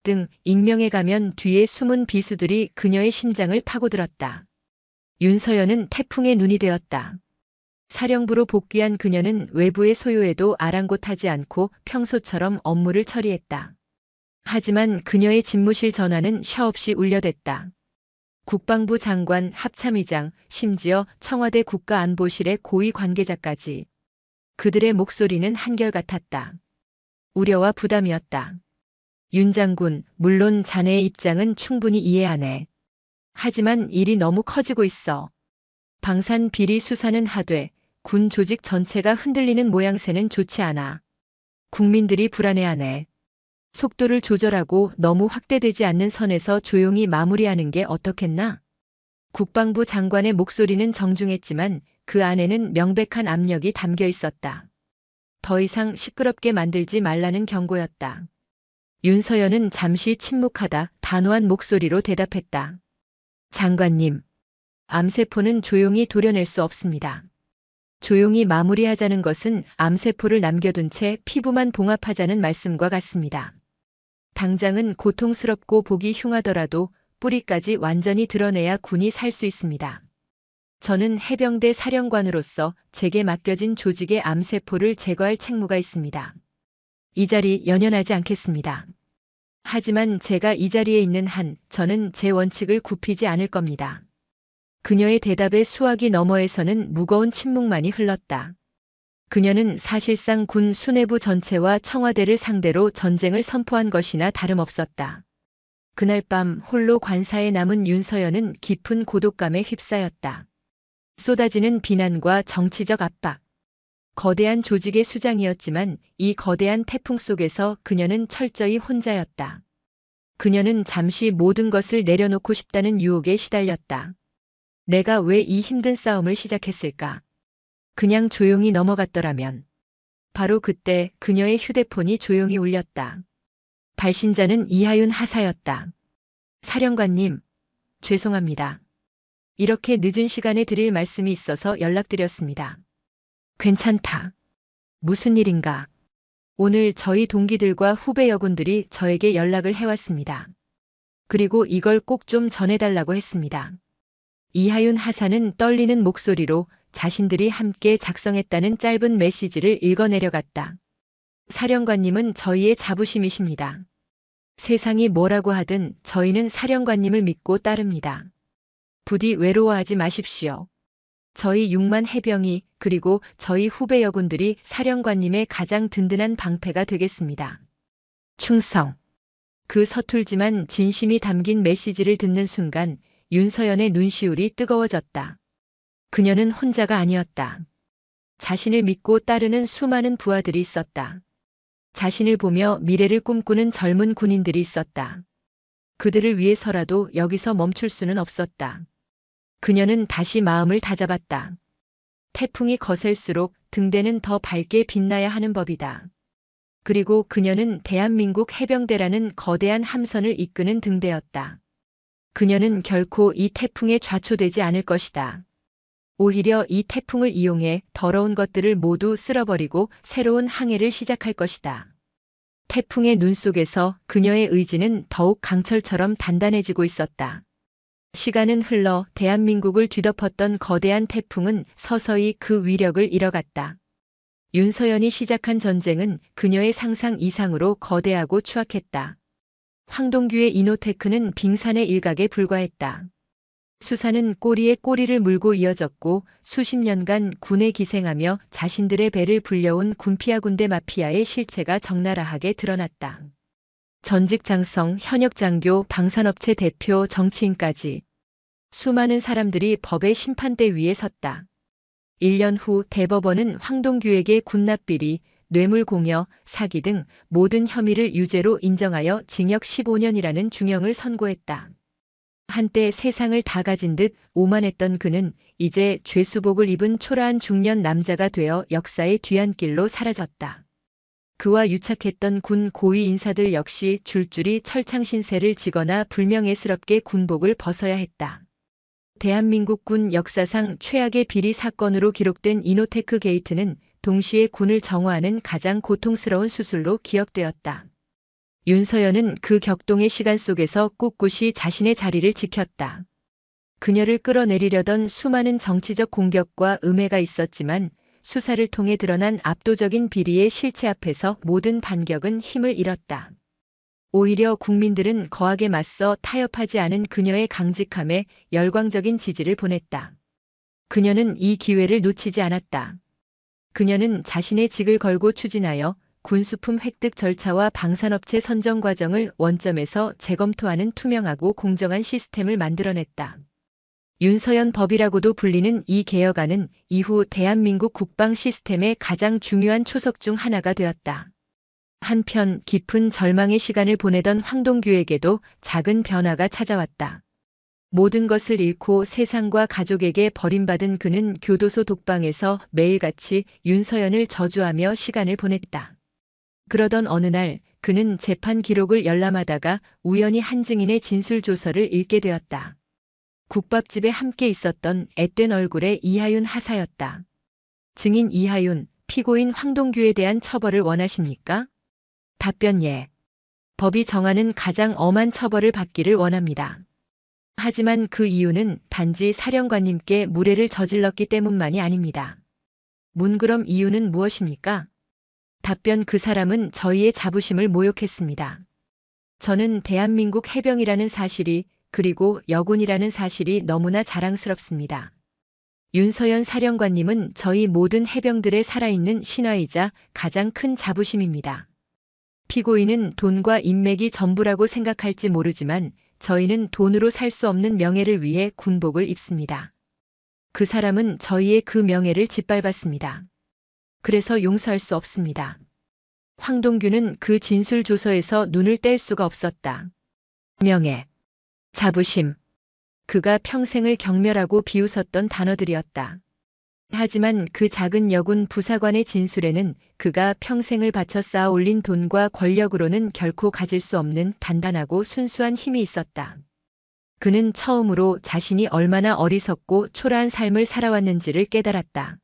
등 익명에 가면 뒤에 숨은 비수들이 그녀의 심장을 파고들었다. 윤서연은 태풍의 눈이 되었다. 사령부로 복귀한 그녀는 외부의 소요에도 아랑곳하지 않고 평소처럼 업무를 처리했다. 하지만 그녀의 집무실 전화는 셔없이 울려댔다. 국방부 장관, 합참의장, 심지어 청와대 국가안보실의 고위 관계자까지. 그들의 목소리는 한결같았다. 우려와 부담이었다. 윤 장군, 물론 자네의 입장은 충분히 이해하네. 하지만 일이 너무 커지고 있어. 방산 비리 수사는 하되 군 조직 전체가 흔들리는 모양새는 좋지 않아. 국민들이 불안해하네. 속도를 조절하고 너무 확대되지 않는 선에서 조용히 마무리하는 게 어떻겠나? 국방부 장관의 목소리는 정중했지만 그 안에는 명백한 압력이 담겨 있었다. 더 이상 시끄럽게 만들지 말라는 경고였다. 윤서연은 잠시 침묵하다 단호한 목소리로 대답했다. 장관님, 암세포는 조용히 도려낼 수 없습니다. 조용히 마무리하자는 것은 암세포를 남겨둔 채 피부만 봉합하자는 말씀과 같습니다. 당장은 고통스럽고 보기 흉하더라도 뿌리까지 완전히 드러내야 군이 살 수 있습니다. 저는 해병대 사령관으로서 제게 맡겨진 조직의 암세포를 제거할 책무가 있습니다. 이 자리 연연하지 않겠습니다. 하지만 제가 이 자리에 있는 한 저는 제 원칙을 굽히지 않을 겁니다. 그녀의 대답에 수화기 너머에서는 무거운 침묵만이 흘렀다. 그녀는 사실상 군 수뇌부 전체와 청와대를 상대로 전쟁을 선포한 것이나 다름없었다. 그날 밤 홀로 관사에 남은 윤서연은 깊은 고독감에 휩싸였다. 쏟아지는 비난과 정치적 압박. 거대한 조직의 수장이었지만 이 거대한 태풍 속에서 그녀는 철저히 혼자였다. 그녀는 잠시 모든 것을 내려놓고 싶다는 유혹에 시달렸다. 내가 왜 이 힘든 싸움을 시작했을까? 그냥 조용히 넘어갔더라면. 바로 그때 그녀의 휴대폰이 조용히 울렸다. 발신자는 이하윤 하사였다. 사령관님, 죄송합니다. 이렇게 늦은 시간에 드릴 말씀이 있어서 연락드렸습니다. 괜찮다. 무슨 일인가? 오늘 저희 동기들과 후배 여군들이 저에게 연락을 해왔습니다. 그리고 이걸 꼭 좀 전해달라고 했습니다. 이하윤 하사는 떨리는 목소리로 자신들이 함께 작성했다는 짧은 메시지를 읽어내려갔다. 사령관님은 저희의 자부심이십니다. 세상이 뭐라고 하든 저희는 사령관님을 믿고 따릅니다. 부디 외로워하지 마십시오. 저희 6만 해병이 그리고 저희 후배 여군들이 사령관님의 가장 든든한 방패가 되겠습니다. 충성. 그 서툴지만 진심이 담긴 메시지를 듣는 순간 윤서연의 눈시울이 뜨거워졌다. 그녀는 혼자가 아니었다. 자신을 믿고 따르는 수많은 부하들이 있었다. 자신을 보며 미래를 꿈꾸는 젊은 군인들이 있었다. 그들을 위해서라도 여기서 멈출 수는 없었다. 그녀는 다시 마음을 다잡았다. 태풍이 거셀수록 등대는 더 밝게 빛나야 하는 법이다. 그리고 그녀는 대한민국 해병대라는 거대한 함선을 이끄는 등대였다. 그녀는 결코 이 태풍에 좌초되지 않을 것이다. 오히려 이 태풍을 이용해 더러운 것들을 모두 쓸어버리고 새로운 항해를 시작할 것이다. 태풍의 눈 속에서 그녀의 의지는 더욱 강철처럼 단단해지고 있었다. 시간은 흘러 대한민국을 뒤덮었던 거대한 태풍은 서서히 그 위력을 잃어갔다. 윤서연이 시작한 전쟁은 그녀의 상상 이상으로 거대하고 추악했다. 황동규의 이노테크는 빙산의 일각에 불과했다. 수사는 꼬리에 꼬리를 물고 이어졌고 수십 년간 군에 기생하며 자신들의 배를 불려온 군피아 군대 마피아의 실체가 적나라하게 드러났다. 전직 장성, 현역 장교, 방산업체 대표, 정치인까지 수많은 사람들이 법의 심판대 위에 섰다. 1년 후 대법원은 황동규에게 군납비리, 뇌물공여, 사기 등 모든 혐의를 유죄로 인정하여 징역 15년이라는 중형을 선고했다. 한때 세상을 다 가진 듯 오만했던 그는 이제 죄수복을 입은 초라한 중년 남자가 되어 역사의 뒤안길로 사라졌다. 그와 유착했던 군 고위 인사들 역시 줄줄이 철창신세를 지거나 불명예스럽게 군복을 벗어야 했다. 대한민국 군 역사상 최악의 비리 사건으로 기록된 이노테크 게이트는 동시에 군을 정화하는 가장 고통스러운 수술로 기억되었다. 윤서연은 그 격동의 시간 속에서 꿋꿋이 자신의 자리를 지켰다. 그녀를 끌어내리려던 수많은 정치적 공격과 음해가 있었지만 수사를 통해 드러난 압도적인 비리의 실체 앞에서 모든 반격은 힘을 잃었다. 오히려 국민들은 거하게 맞서 타협하지 않은 그녀의 강직함에 열광적인 지지를 보냈다. 그녀는 이 기회를 놓치지 않았다. 그녀는 자신의 직을 걸고 추진하여 군수품 획득 절차와 방산업체 선정 과정을 원점에서 재검토하는 투명하고 공정한 시스템을 만들어냈다. 윤서연 법이라고도 불리는 이 개혁안은 이후 대한민국 국방 시스템의 가장 중요한 초석 중 하나가 되었다. 한편 깊은 절망의 시간을 보내던 황동규에게도 작은 변화가 찾아왔다. 모든 것을 잃고 세상과 가족에게 버림받은 그는 교도소 독방에서 매일같이 윤서연을 저주하며 시간을 보냈다. 그러던 어느 날 그는 재판 기록을 열람하다가 우연히 한 증인의 진술 조서를 읽게 되었다. 국밥집에 함께 있었던 앳된 얼굴의 이하윤 하사였다. 증인 이하윤, 피고인 황동규에 대한 처벌을 원하십니까? 답변 예. 법이 정하는 가장 엄한 처벌을 받기를 원합니다. 하지만 그 이유는 단지 사령관님께 무례를 저질렀기 때문만이 아닙니다. 문그럼 이유는 무엇입니까? 답변 그 사람은 저희의 자부심을 모욕했습니다. 저는 대한민국 해병이라는 사실이 그리고 여군이라는 사실이 너무나 자랑스럽습니다. 윤서연 사령관님은 저희 모든 해병들의 살아있는 신화이자 가장 큰 자부심입니다. 피고인은 돈과 인맥이 전부라고 생각할지 모르지만 저희는 돈으로 살 수 없는 명예를 위해 군복을 입습니다. 그 사람은 저희의 그 명예를 짓밟았습니다. 그래서 용서할 수 없습니다. 황동규는 그 진술 조서에서 눈을 뗄 수가 없었다. 명예, 자부심, 그가 평생을 경멸하고 비웃었던 단어들이었다. 하지만 그 작은 여군 부사관의 진술에는 그가 평생을 바쳐 쌓아 올린 돈과 권력으로는 결코 가질 수 없는 단단하고 순수한 힘이 있었다. 그는 처음으로 자신이 얼마나 어리석고 초라한 삶을 살아왔는지를 깨달았다.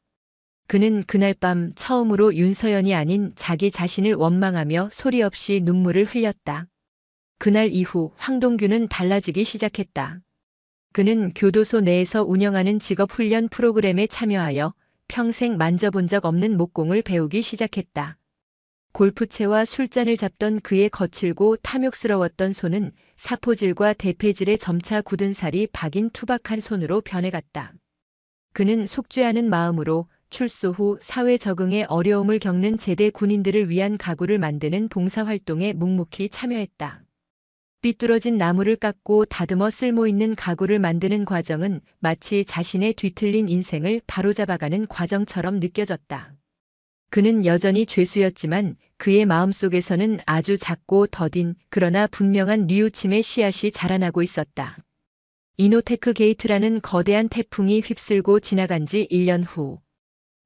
그는 그날 밤 처음으로 윤서연이 아닌 자기 자신을 원망하며 소리 없이 눈물을 흘렸다. 그날 이후 황동규는 달라지기 시작했다. 그는 교도소 내에서 운영하는 직업훈련 프로그램에 참여하여 평생 만져본 적 없는 목공을 배우기 시작했다. 골프채와 술잔을 잡던 그의 거칠고 탐욕스러웠던 손은 사포질과 대패질에 점차 굳은 살이 박인 투박한 손으로 변해갔다. 그는 속죄하는 마음으로 출소 후 사회 적응에 어려움을 겪는 제대 군인들을 위한 가구를 만드는 봉사활동에 묵묵히 참여했다. 삐뚤어진 나무를 깎고 다듬어 쓸모있는 가구를 만드는 과정은 마치 자신의 뒤틀린 인생을 바로잡아가는 과정처럼 느껴졌다. 그는 여전히 죄수였지만 그의 마음속에서는 아주 작고 더딘 그러나 분명한 뉘우침의 씨앗이 자라나고 있었다. 이노테크 게이트라는 거대한 태풍이 휩쓸고 지나간 지 1년 후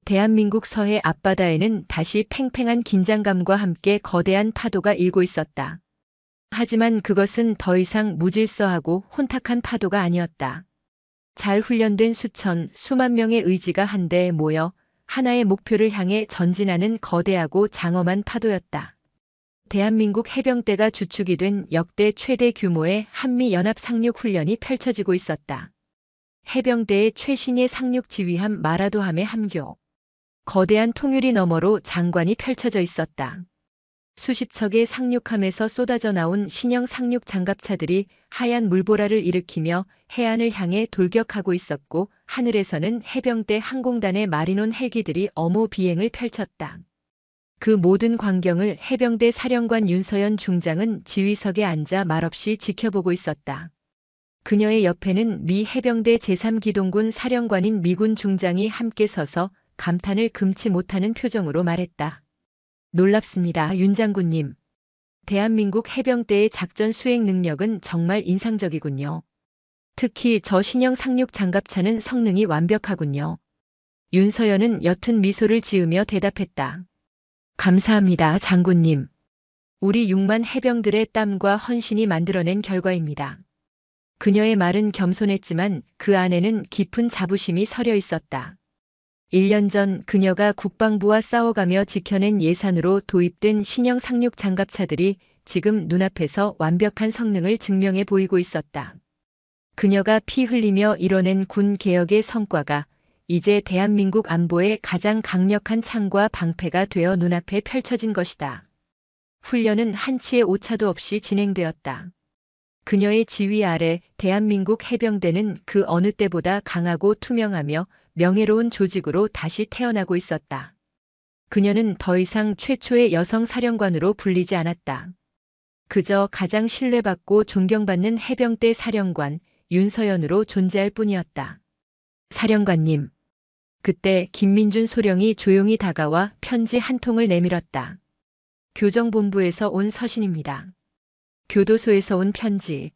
대한민국 서해 앞바다에는 다시 팽팽한 긴장감과 함께 거대한 파도가 일고 있었다. 하지만 그것은 더 이상 무질서하고 혼탁한 파도가 아니었다. 잘 훈련된 수만 명의 의지가 한데에 모여 하나의 목표를 향해 전진하는 거대하고 장엄한 파도였다. 대한민국 해병대가 주축이 된 역대 최대 규모의 한미연합 상륙훈련이 펼쳐지고 있었다. 해병대의 최신의 상륙 지휘함 마라도함의 함교. 거대한 통유리 너머로 장관이 펼쳐져 있었다. 수십 척의 상륙함에서 쏟아져 나온 신형 상륙 장갑차들이 하얀 물보라를 일으키며 해안을 향해 돌격하고 있었고 하늘에서는 해병대 항공단의 마리논 헬기들이 엄호 비행을 펼쳤다. 그 모든 광경을 해병대 사령관 윤서연 중장은 지휘석에 앉아 말없이 지켜보고 있었다. 그녀의 옆에는 미 해병대 제3기동군 사령관인 미군 중장이 함께 서서 감탄을 금치 못하는 표정으로 말했다. 놀랍습니다, 윤 장군님. 대한민국 해병대의 작전 수행 능력은 정말 인상적이군요. 특히 저 신형 상륙 장갑차는 성능이 완벽하군요. 윤서연은 옅은 미소를 지으며 대답했다. 감사합니다, 장군님. 우리 6만 해병들의 땀과 헌신이 만들어낸 결과입니다. 그녀의 말은 겸손했지만 그 안에는 깊은 자부심이 서려 있었다. 1년 전 그녀가 국방부와 싸워가며 지켜낸 예산으로 도입된 신형 상륙 장갑차들이 지금 눈앞에서 완벽한 성능을 증명해 보이고 있었다. 그녀가 피 흘리며 이뤄낸 군 개혁의 성과가 이제 대한민국 안보의 가장 강력한 창과 방패가 되어 눈앞에 펼쳐진 것이다. 훈련은 한치의 오차도 없이 진행되었다. 그녀의 지휘 아래 대한민국 해병대는 그 어느 때보다 강하고 투명하며 명예로운 조직으로 다시 태어나고 있었다. 그녀는 더 이상 최초의 여성 사령관으로 불리지 않았다. 그저 가장 신뢰받고 존경받는 해병대 사령관 윤서연으로 존재할 뿐이었다. 사령관님. 그때 김민준 소령이 조용히 다가와 편지 한 통을 내밀었다. 교정본부에서 온 서신입니다. 교도소에서 온 편지.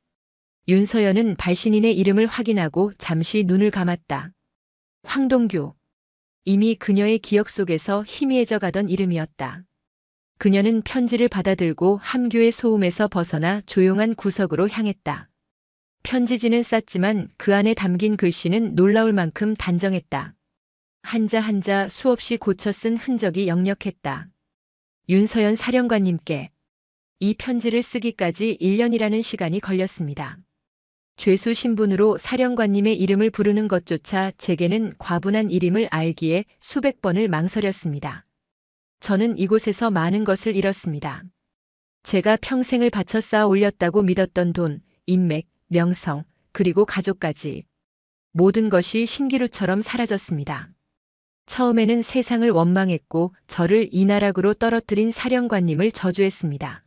윤서연은 발신인의 이름을 확인하고 잠시 눈을 감았다. 황동규. 이미 그녀의 기억 속에서 희미해져 가던 이름이었다. 그녀는 편지를 받아들고 함교의 소음에서 벗어나 조용한 구석으로 향했다. 편지지는 쌌지만 그 안에 담긴 글씨는 놀라울 만큼 단정했다. 한자 한자 수없이 고쳐 쓴 흔적이 역력했다. 윤서연 사령관님께. 이 편지를 쓰기까지 1년이라는 시간이 걸렸습니다. 죄수 신분으로 사령관님의 이름을 부르는 것조차 제게는 과분한 일임을 알기에 수백 번을 망설였습니다. 저는 이곳에서 많은 것을 잃었습니다. 제가 평생을 바쳐 쌓아 올렸다고 믿었던 돈, 인맥, 명성, 그리고 가족까지. 모든 것이 신기루처럼 사라졌습니다. 처음에는 세상을 원망했고 저를 이 나락으로 떨어뜨린 사령관님을 저주했습니다.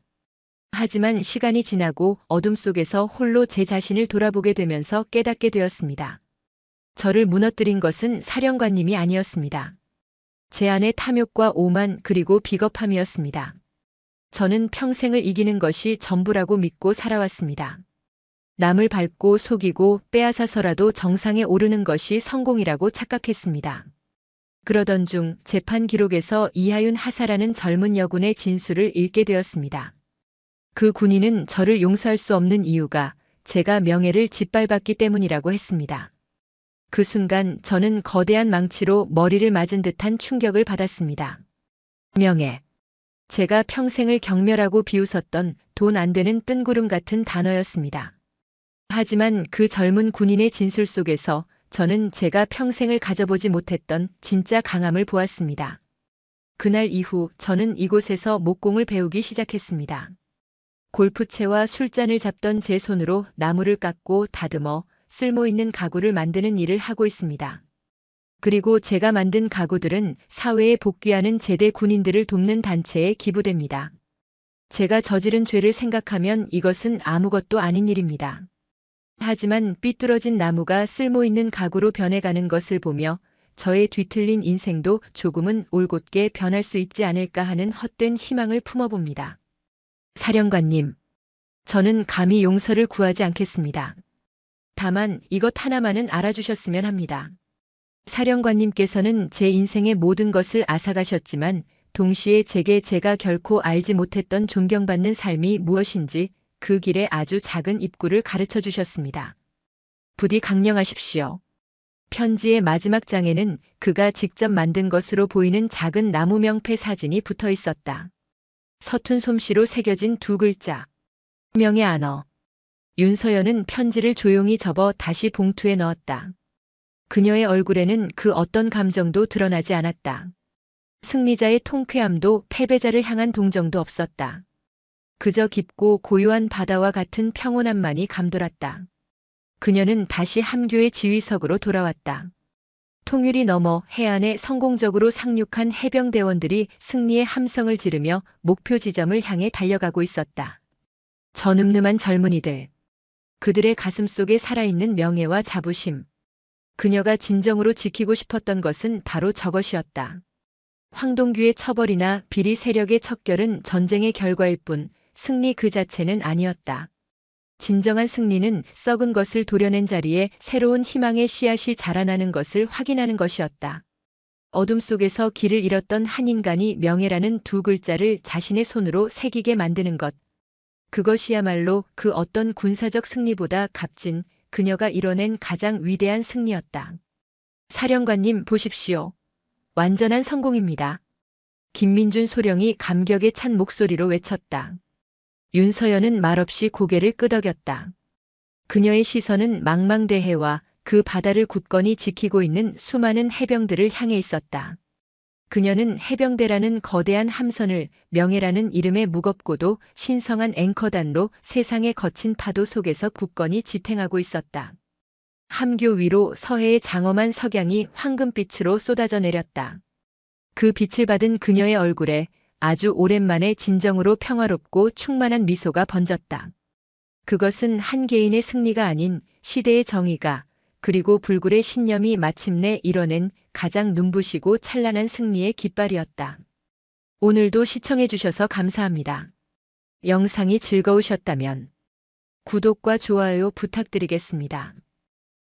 하지만 시간이 지나고 어둠 속에서 홀로 제 자신을 돌아보게 되면서 깨닫게 되었습니다. 저를 무너뜨린 것은 사령관님이 아니었습니다. 제 안의 탐욕과 오만 그리고 비겁함이었습니다. 저는 평생을 이기는 것이 전부라고 믿고 살아왔습니다. 남을 밟고 속이고 빼앗아서라도 정상에 오르는 것이 성공이라고 착각했습니다. 그러던 중 재판 기록에서 이하윤 하사라는 젊은 여군의 진술을 읽게 되었습니다. 그 군인은 저를 용서할 수 없는 이유가 제가 명예를 짓밟았기 때문이라고 했습니다. 그 순간 저는 거대한 망치로 머리를 맞은 듯한 충격을 받았습니다. 명예. 제가 평생을 경멸하고 비웃었던 돈 안 되는 뜬구름 같은 단어였습니다. 하지만 그 젊은 군인의 진술 속에서 저는 제가 평생을 가져보지 못했던 진짜 강함을 보았습니다. 그날 이후 저는 이곳에서 목공을 배우기 시작했습니다. 골프채와 술잔을 잡던 제 손으로 나무를 깎고 다듬어 쓸모있는 가구를 만드는 일을 하고 있습니다. 그리고 제가 만든 가구들은 사회에 복귀하는 제대 군인들을 돕는 단체에 기부됩니다. 제가 저지른 죄를 생각하면 이것은 아무것도 아닌 일입니다. 하지만 삐뚤어진 나무가 쓸모있는 가구로 변해가는 것을 보며 저의 뒤틀린 인생도 조금은 올곧게 변할 수 있지 않을까 하는 헛된 희망을 품어봅니다. 사령관님, 저는 감히 용서를 구하지 않겠습니다. 다만 이것 하나만은 알아주셨으면 합니다. 사령관님께서는 제 인생의 모든 것을 앗아가셨지만 동시에 제게 제가 결코 알지 못했던 존경받는 삶이 무엇인지 그 길에 아주 작은 입구를 가르쳐 주셨습니다. 부디 강령하십시오. 편지의 마지막 장에는 그가 직접 만든 것으로 보이는 작은 나무 명패 사진이 붙어 있었다. 서툰 솜씨로 새겨진 두 글자. 명예 안어. 윤서연은 편지를 조용히 접어 다시 봉투에 넣었다. 그녀의 얼굴에는 그 어떤 감정도 드러나지 않았다. 승리자의 통쾌함도 패배자를 향한 동정도 없었다. 그저 깊고 고요한 바다와 같은 평온함만이 감돌았다. 그녀는 다시 함교의 지휘석으로 돌아왔다. 통일이 넘어 해안에 성공적으로 상륙한 해병대원들이 승리의 함성을 지르며 목표 지점을 향해 달려가고 있었다. 저 늠름한 젊은이들. 그들의 가슴 속에 살아있는 명예와 자부심. 그녀가 진정으로 지키고 싶었던 것은 바로 저것이었다. 황동규의 처벌이나 비리 세력의 척결은 전쟁의 결과일 뿐 승리 그 자체는 아니었다. 진정한 승리는 썩은 것을 도려낸 자리에 새로운 희망의 씨앗이 자라나는 것을 확인하는 것이었다. 어둠 속에서 길을 잃었던 한 인간이 명예라는 두 글자를 자신의 손으로 새기게 만드는 것. 그것이야말로 그 어떤 군사적 승리보다 값진 그녀가 이뤄낸 가장 위대한 승리였다. 사령관님 보십시오. 완전한 성공입니다. 김민준 소령이 감격에 찬 목소리로 외쳤다. 윤서연은 말없이 고개를 끄덕였다. 그녀의 시선은 망망대해와 그 바다를 굳건히 지키고 있는 수많은 해병들을 향해 있었다. 그녀는 해병대라는 거대한 함선을 명예라는 이름의 무겁고도 신성한 앵커단로 세상의 거친 파도 속에서 굳건히 지탱하고 있었다. 함교 위로 서해의 장엄한 석양이 황금빛으로 쏟아져 내렸다. 그 빛을 받은 그녀의 얼굴에 아주 오랜만에 진정으로 평화롭고 충만한 미소가 번졌다. 그것은 한 개인의 승리가 아닌 시대의 정의가 그리고 불굴의 신념이 마침내 이뤄낸 가장 눈부시고 찬란한 승리의 깃발이었다. 오늘도 시청해 주셔서 감사합니다. 영상이 즐거우셨다면 구독과 좋아요 부탁드리겠습니다.